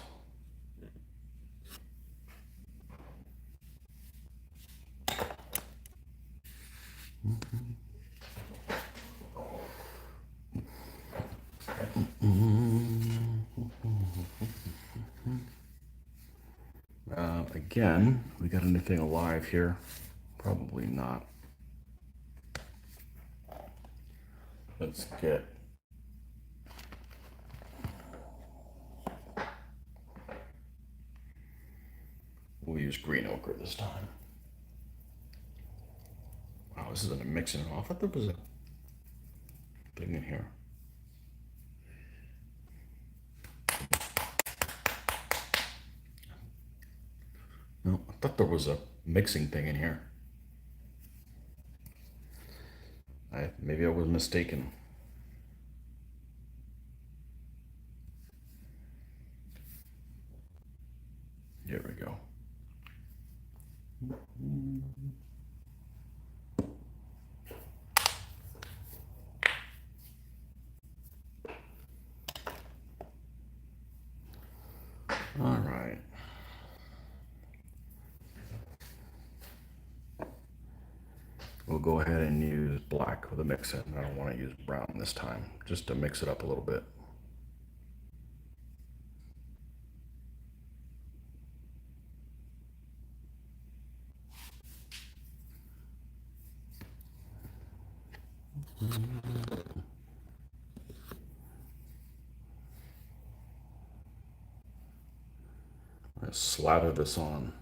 Again, we got anything alive here? Probably not. Let's get we'll use green ochre this time. Wow, this isn't a mixing it off. I thought there was a thing in here. No, I thought there was a mixing thing in here. Maybe I was mistaken. Here we go. All right. We'll go ahead and use black with a mix-in. I don't want to use brown this time, just to mix it up a little bit. Let's slather this on.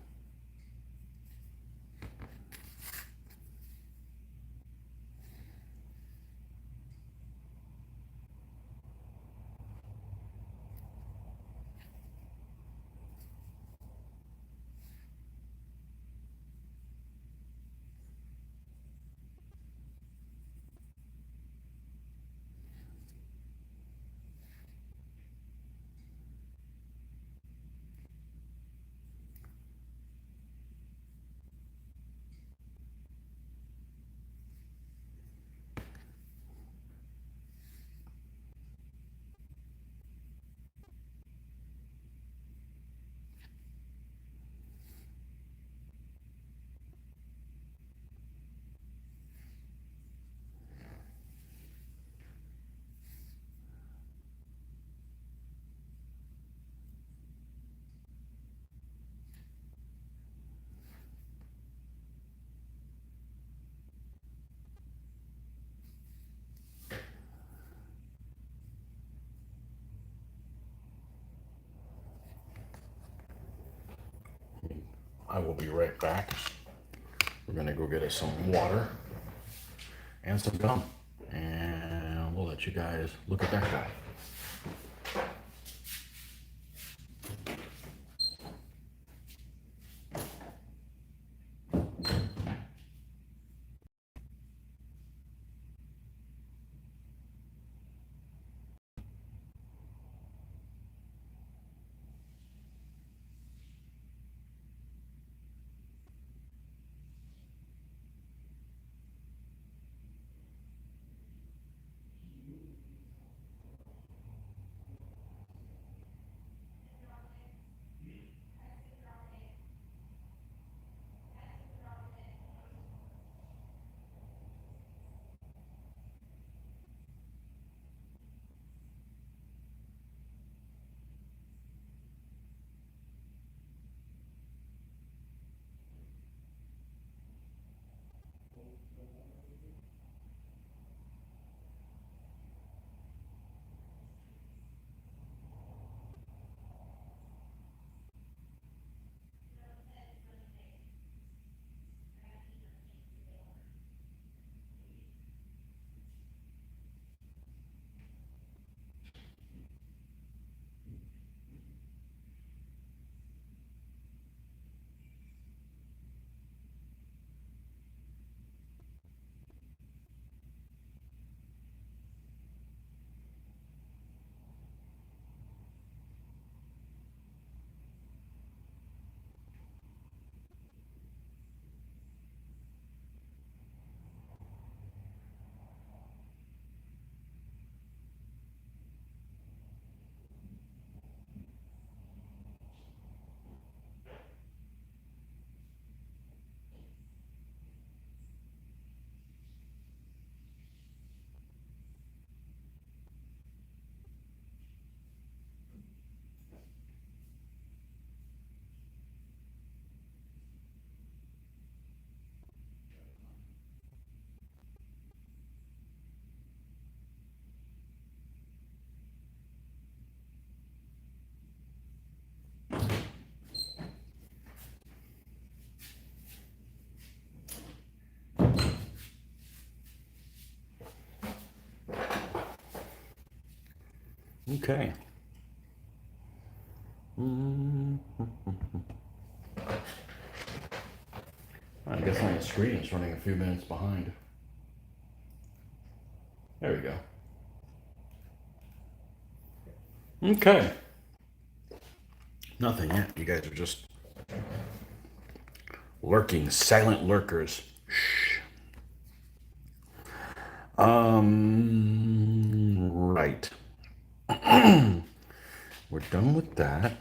I will be right back. We're gonna go get us some water and some gum, and we'll let you guys look at that guy. Okay. I guess my screen is running a few minutes behind. There we go. Okay. Nothing yet. You guys are just lurking, silent lurkers. Shh. Right. We're done with that.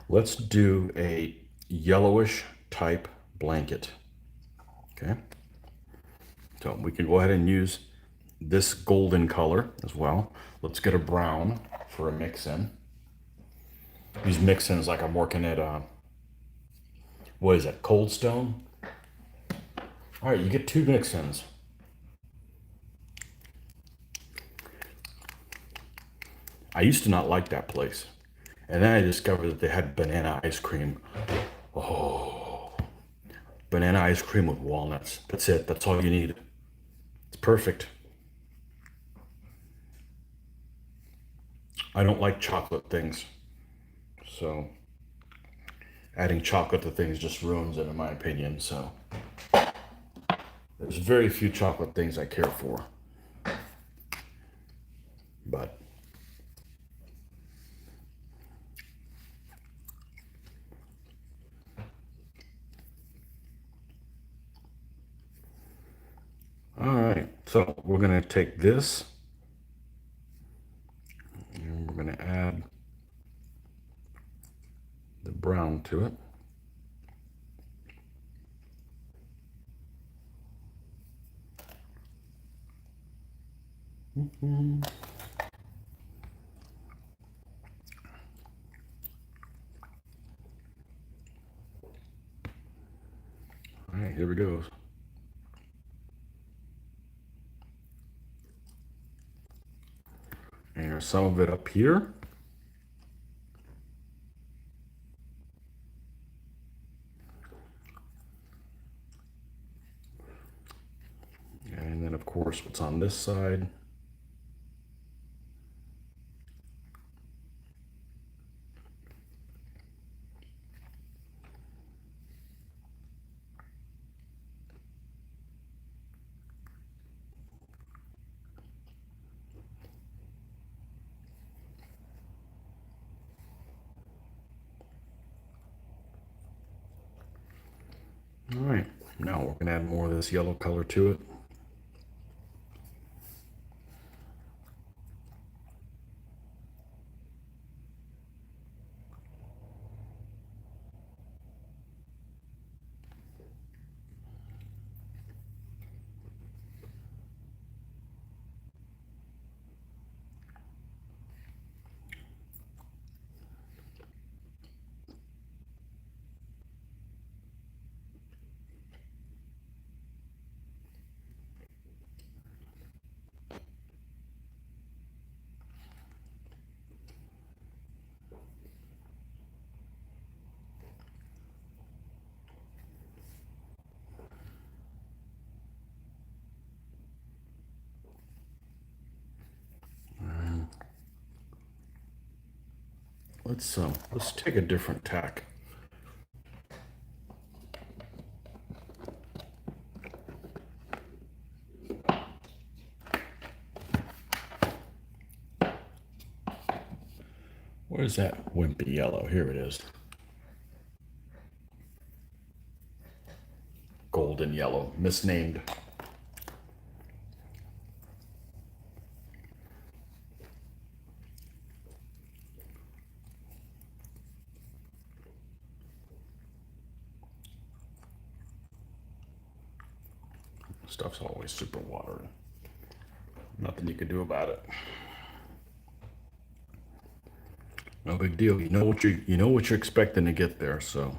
Let's do a yellowish type blanket. Okay. So we can go ahead and use this golden color as well. Let's get a brown for a mix in. These mix ins like I'm working at, what is that, Cold Stone? All right, you get 2 mix ins. I used to not like that place. And then I discovered that they had banana ice cream. Oh, banana ice cream with walnuts. That's it. That's all you need. It's perfect. I don't like chocolate things. So adding chocolate to things just ruins it, in my opinion. So there's very few chocolate things I care for. But all right, so we're going to take this and we're going to add the brown to it. All right, here we go. And there's some of it up here. And then, of course, what's on this side. All right, now we're going to add more of this yellow color to it. Let's take a different tack. Where's that wimpy yellow? Here it is. Golden yellow, misnamed. Stuff's always super watery. Nothing you can do about it. No big deal. You know what you're expecting to get there, so.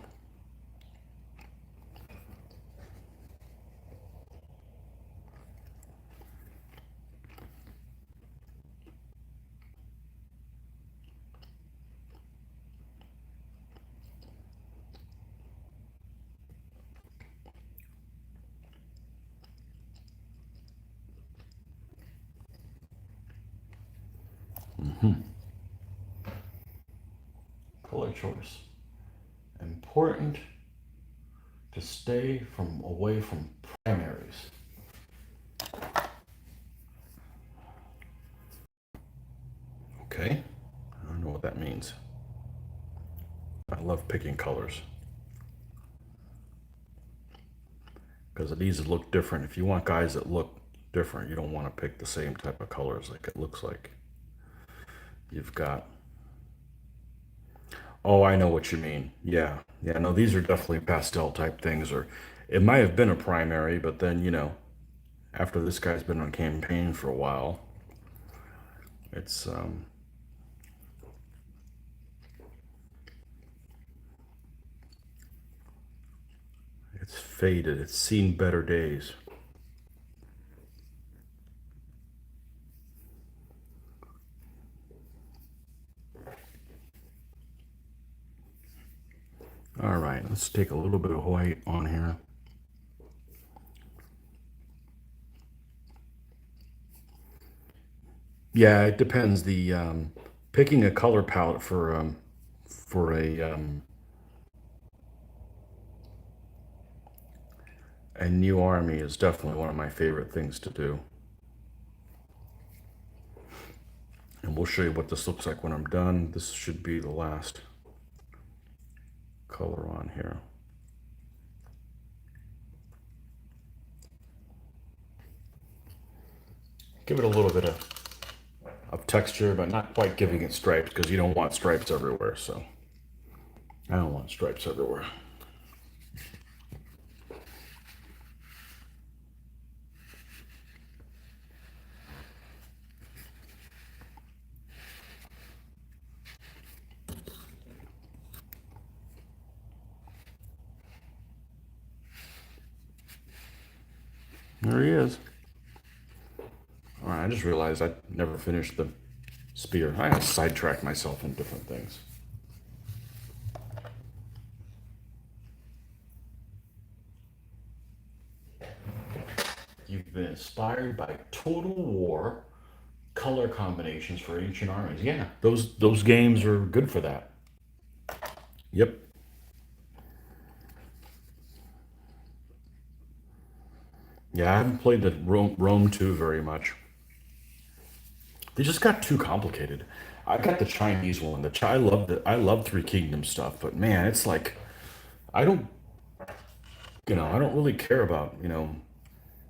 Color choice. Important to stay from away from primaries. Okay, I don't know what that means. I love picking colors because these look different. If you want guys that look different, you don't want to pick the same type of colors like it looks like. You've got, oh, I know what you mean. Yeah, yeah, no, these are definitely pastel type things, or it might have been a primary, but then, after this guy's been on campaign for a while, it's, it's faded. It's seen better days. All right, let's take a little bit of white on here. Yeah, it depends. The picking a color palette for a new army is definitely one of my favorite things to do. And we'll show you what this looks like when I'm done. This should be the last color on here. Give it a little bit of texture, but not quite giving it stripes because you don't want stripes everywhere. So I don't want stripes everywhere. There he is. All right, I just realized I never finished the spear. I sidetrack myself in different things. You've been inspired by Total War color combinations for ancient armies. Yeah, those games are good for that. Yep. Yeah, I haven't played the Rome 2 very much. They just got too complicated. I got the Chinese one. I love I love Three Kingdoms stuff, but man, it's like I don't I don't really care about,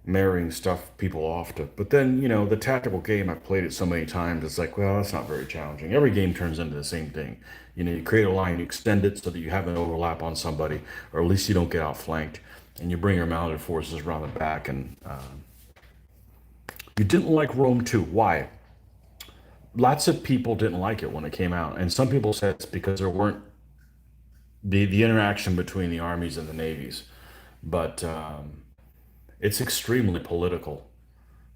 marrying stuff people off to. But then, the tactical game, I've played it so many times, it's like, well, that's not very challenging. Every game turns into the same thing. You create a line, you extend it so that you have an overlap on somebody, or at least you don't get outflanked, and you bring your mounted forces around the back. And you didn't like Rome 2. Why? Lots of people didn't like it when it came out, and some people said it's because there weren't the interaction between the armies and the navies. But it's extremely political.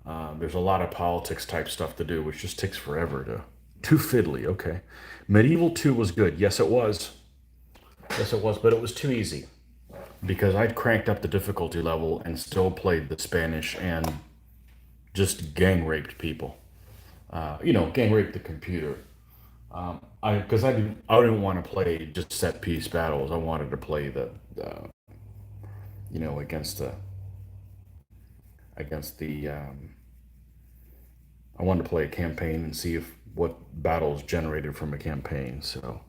There's a lot of politics type stuff to do, which just takes forever to. Too fiddly, okay. Medieval 2 was good. Yes, it was. Yes, it was, but it was too easy because I'd cranked up the difficulty level and still played the Spanish and just gang raped people. Gang raped the computer. I didn't want to play just set piece battles. I wanted to play the against the I wanted to play a campaign and see if what battles generated from a campaign. So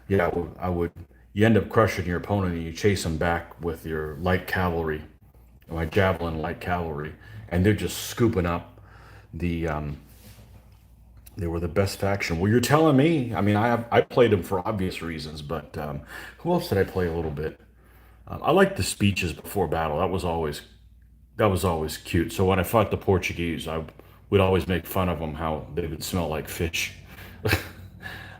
yeah, I would. You end up crushing your opponent and you chase them back with your light cavalry, my javelin light cavalry, and they're just scooping up the. They were the best faction. Well, you're telling me. I mean, I played them for obvious reasons, but who else did I play a little bit? I liked the speeches before battle. That was always cute. So when I fought the Portuguese, I would always make fun of them how they would smell like fish.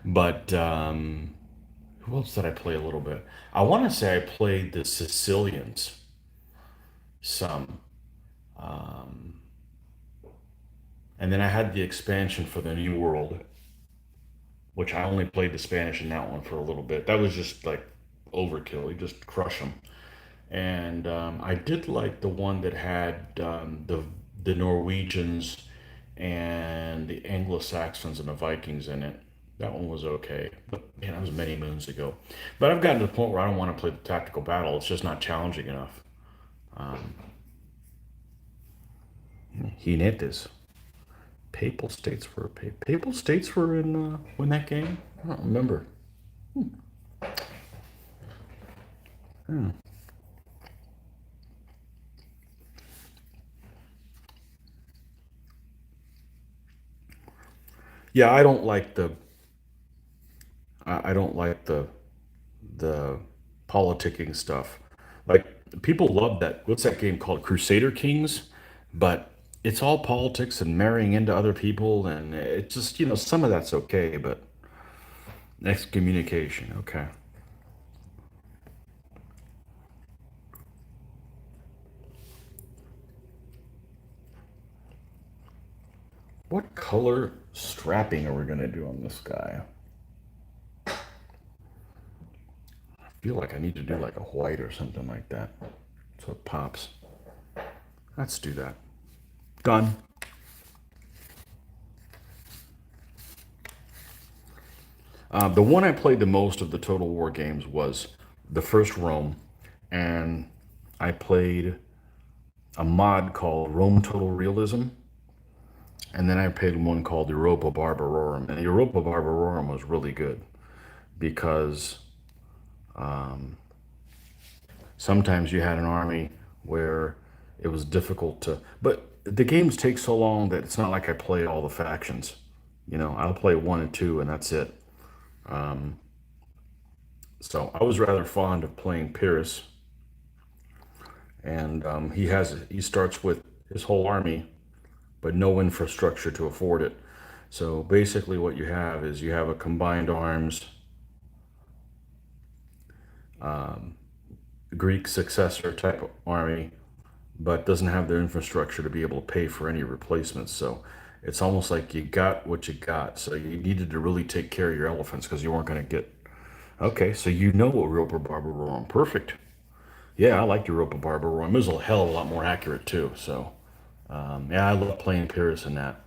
But who else did I play a little bit? I want to say I played the Sicilians some, and then I had the expansion for the New World, which I only played the Spanish in that one for a little bit. That was just like overkill. You just crush them. And I did like the one that had the Norwegians and the Anglo-Saxons and the Vikings in it. That one was okay, but man, that was many moons ago. But I've gotten to the point where I don't want to play the tactical battle. It's just not challenging enough. Jinetes. Papal states were in that game. I don't remember. Yeah, I don't like the politicking stuff. Like people love that. What's that game called? Crusader Kings, but it's all politics and marrying into other people, and it's just some of that's okay, but excommunication. Okay, what color strapping are we gonna do on this guy? I feel like I need to do like a white or something like that, so it pops. Let's do that. Done. The one I played the most of the Total War games was the first Rome, and I played a mod called Rome Total Realism, and then I played one called Europa Barbarorum. And Europa Barbarorum was really good because sometimes you had an army where it was difficult to, but the games take so long that it's not like I play all the factions. I'll play one and two, and that's it. So I was rather fond of playing Pyrrhus, and he starts with his whole army, but no infrastructure to afford it. So basically, what you have is you have a combined arms Greek successor type of army, but doesn't have the infrastructure to be able to pay for any replacements. So it's almost like you got what you got. So you needed to really take care of your elephants because you weren't going to get. Okay, so you know what Europa Barbarorum. Perfect. Yeah, I like Europa Barbarorum. It was a hell of a lot more accurate too. So yeah, I love playing Pyrrhus in that.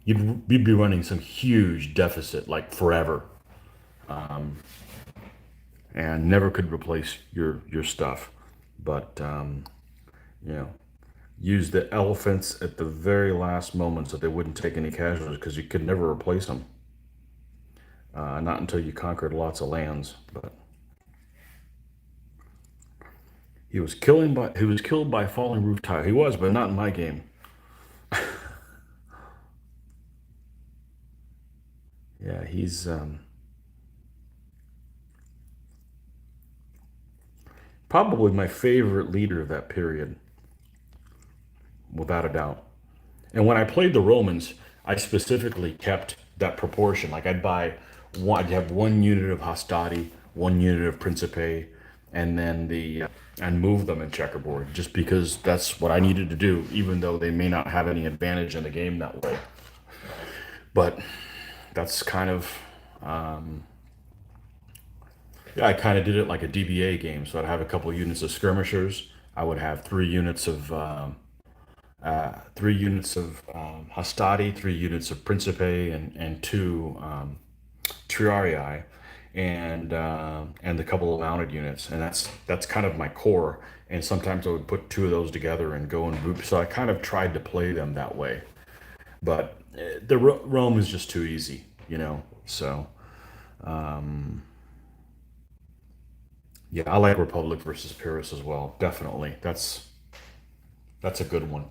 You'd be running some huge deficit like forever, and never could replace your stuff. But you know, use the elephants at the very last moment so they wouldn't take any casualties because you could never replace them. Not until you conquered lots of lands. But he was killed by falling roof tile. He was, but not in my game. Yeah, he's probably my favorite leader of that period, without a doubt. And when I played the Romans, I specifically kept that proportion. Like I'd have one unit of Hastati, one unit of Principe, and then and move them in checkerboard, just because that's what I needed to do, even though they may not have any advantage in the game that way. But that's kind of, yeah, I kind of did it like a DBA game. So I'd have a couple units of skirmishers. I would have 3 units of Hastati, 3 units of Principe, and two Triarii, and a couple of mounted units, and that's kind of my core. And sometimes I would put two of those together and go and group. So I kind of tried to play them that way, but the Rome is just too easy. So yeah, I like Republic versus Pyrrhus as well. Definitely, that's a good one.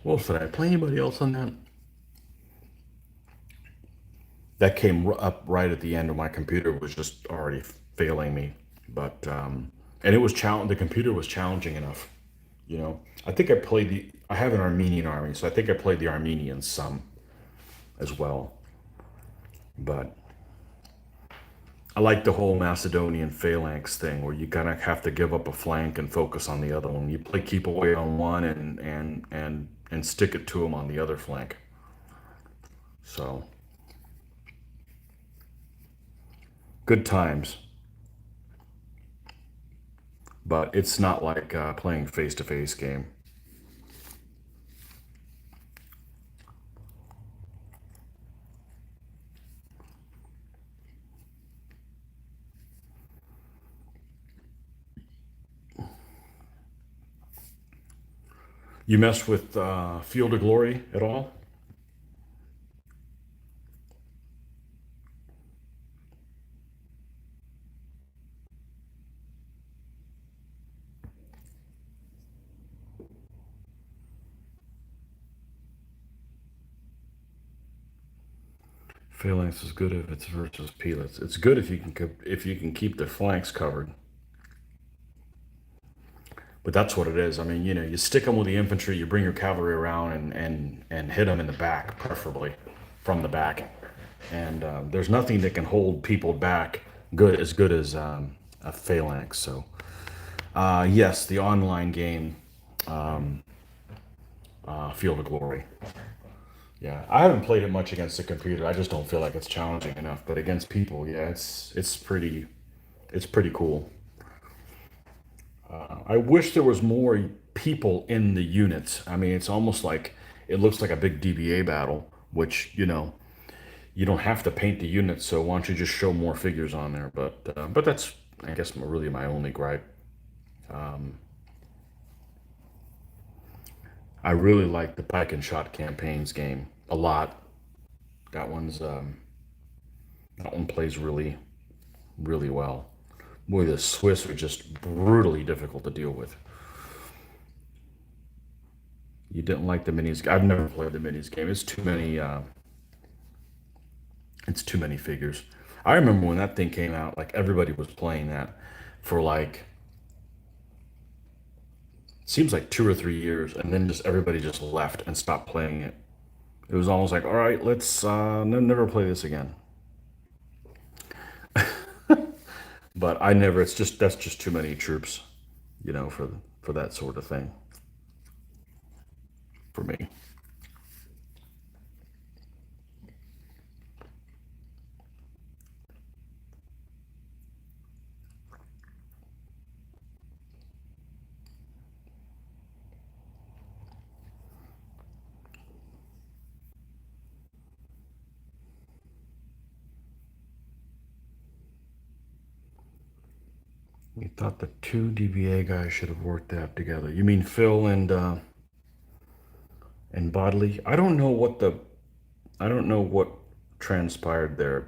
What else did I play? Anybody else on that? That came up right at the end of my computer was just already failing me, but and it was the computer was challenging enough. I think I have an Armenian army, so I think I played the Armenians some as well, but I like the whole Macedonian phalanx thing where you kind of have to give up a flank and focus on the other one. You play keep away on one and stick it to them on the other flank. So good times. but it's not like playing face-to-face game. You messed with Field of Glory at all? Phalanx is good if it's versus Peelets. It's good if you can keep their flanks covered. But that's what it is. I mean, you stick them with the infantry, you bring your cavalry around and hit them in the back, preferably from the back. And there's nothing that can hold people back good as a phalanx. So, yes, the online game, Field of Glory. Yeah, I haven't played it much against the computer. I just don't feel like it's challenging enough. But against people, yeah, it's pretty cool. I wish there was more people in the units. I mean, it's almost like it looks like a big DBA battle, which you don't have to paint the units. So why don't you just show more figures on there? But that's, I guess, really my only gripe. I really like the Pike and Shot campaigns game a lot. That that one plays really well. Boy, the Swiss are just brutally difficult to deal with. You didn't like the minis. I've never played the minis game. It's too many figures. I remember when that thing came out, like everybody was playing that for like seems like 2 or 3 years, and then just everybody just left and stopped playing it. It was almost like, all right, let's never play this again. But I never. It's just that's just too many troops, for that sort of thing for me. You thought the two DBA guys should have worked that together. You mean Phil and Bodley? I don't know what transpired there,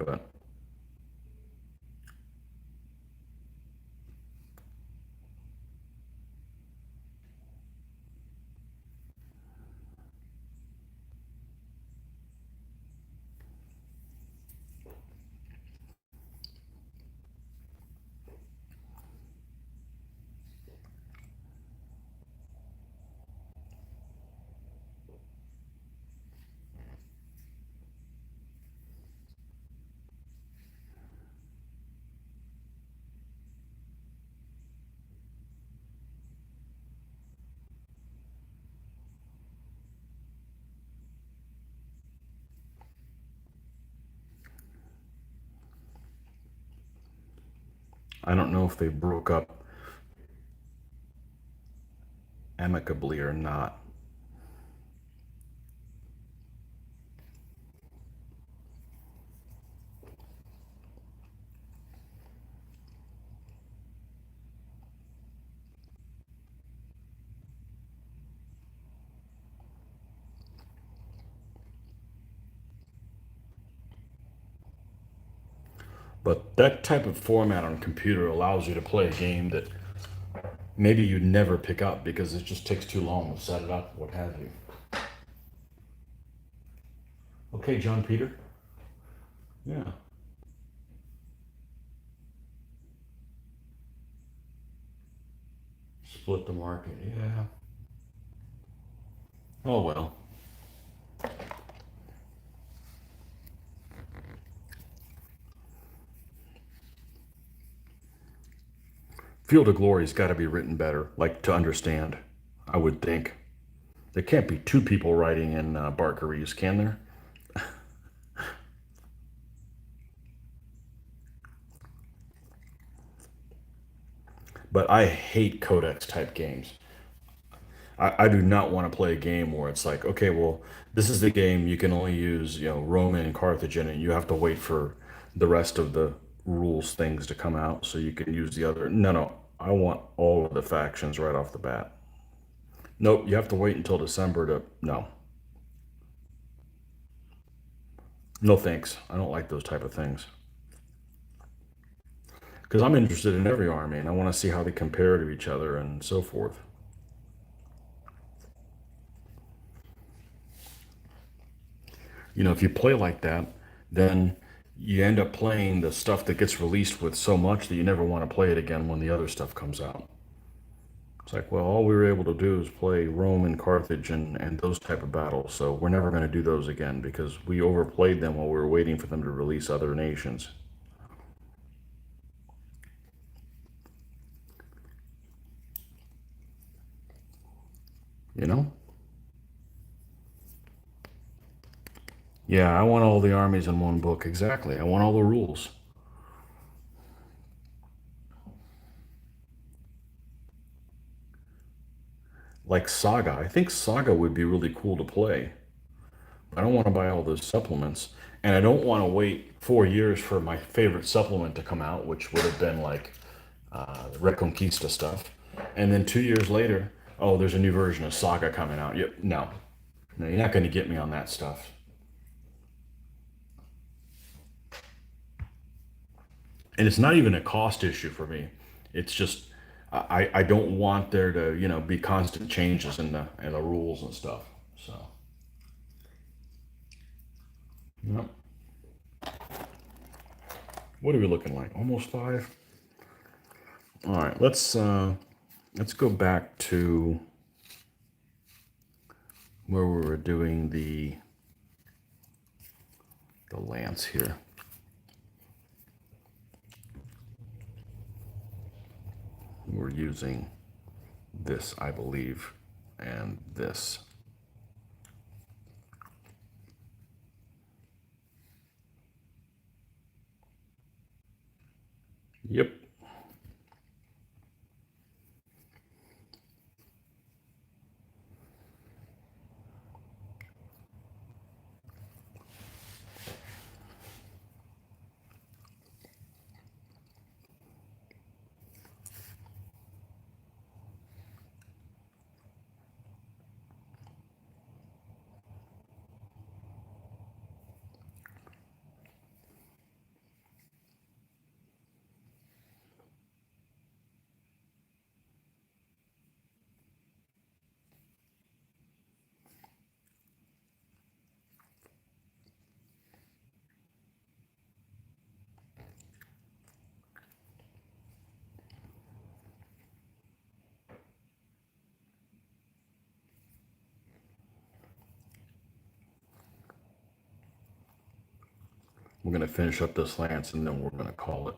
I don't know if they broke up amicably or not. But that type of format on a computer allows you to play a game that maybe you'd never pick up because it just takes too long to set it up, what have you. Okay, John Peter. Yeah. Split the market. Yeah. Oh well. Field of Glory's got to be written better, like to understand. I would think there can't be two people writing in Barker can there? But I hate codex type games. I do not want to play a game where it's like, okay, well, this is the game you can only use, Roman and Carthage in it. You have to wait for the rest of the rules things to come out so you can use the other. No, no, I want all of the factions right off the bat. Nope, you have to wait until December to. No, no thanks. I don't like those type of things because I'm interested in every army and I want to see how they compare to each other and so forth. If you play like that, then you end up playing the stuff that gets released with so much that you never want to play it again when the other stuff comes out. It's like, well, all we were able to do is play Rome and Carthage and those type of battles, so we're never going to do those again because we overplayed them while we were waiting for them to release other nations. You know? Yeah, I want all the armies in one book. Exactly. I want all the rules. Like Saga. I think Saga would be really cool to play. I don't want to buy all those supplements. And I don't want to wait 4 years for my favorite supplement to come out, which would have been like the Reconquista stuff. And then 2 years later, oh, there's a new version of Saga coming out. Yep, no. No, you're not going to get me on that stuff. And it's not even a cost issue for me. It's just I don't want there to be constant changes in the rules and stuff. So yep. What are we looking like? Almost 5. All right, let's go back to where we were doing the lance here. We're using this, I believe, and this. Yep. We're going to finish up this lance and then we're going to call it.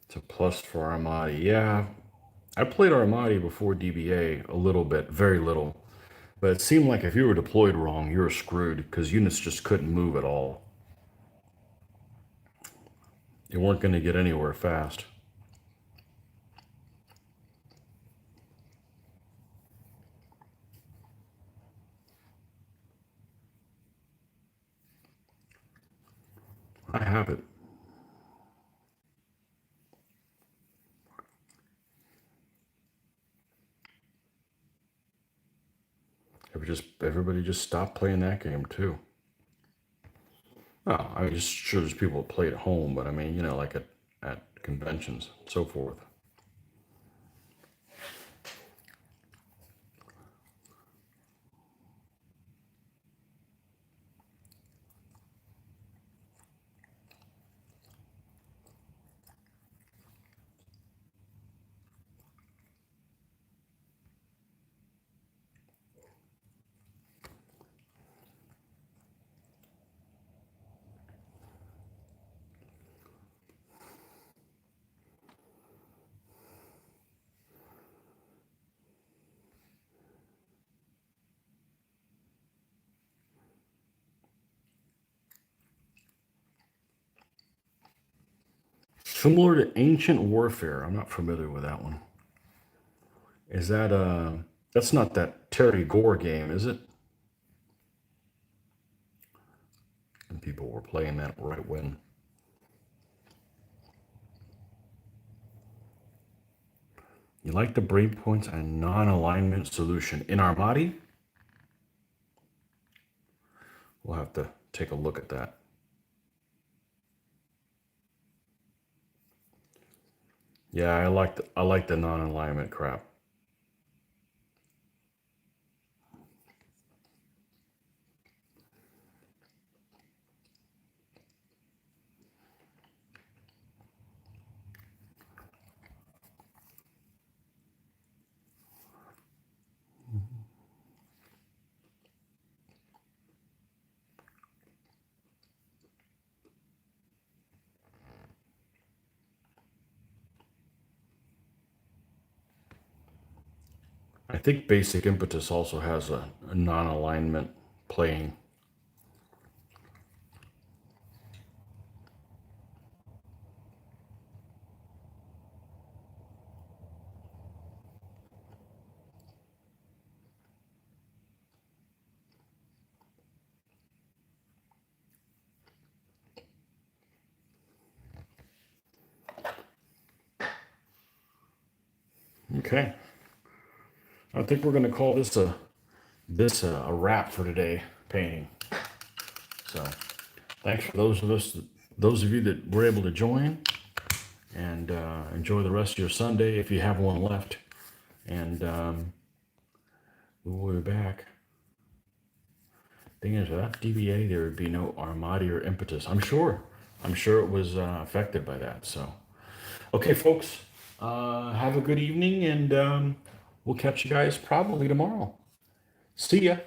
It's a plus for Armati. Yeah, I played Armati before DBA a little bit, very little. But it seemed like if you were deployed wrong, you were screwed because units just couldn't move at all. You weren't going to get anywhere fast. I have it. everybody just stopped playing that game too. Oh, I mean, just sure there's people that play at home, but I mean, you know, like at conventions and so forth. Similar to Ancient Warfare. I'm not familiar with that one. Is that that's not that Terry Gore game, is it? And people were playing that right when. You like the breakpoints and non-alignment solution in Armati? We'll have to take a look at that. Yeah, I like the non-alignment crap. I think Basic Impetus also has a non-alignment playing. Okay. I think we're going to call this a wrap for today painting. So, thanks for those of you that were able to join, and enjoy the rest of your Sunday if you have one left. And we'll be back. Thing is, without DBA, there would be no Armati or Impetus. I'm sure. I'm sure it was affected by that. So, okay, folks, have a good evening, and we'll catch you guys probably tomorrow. See ya.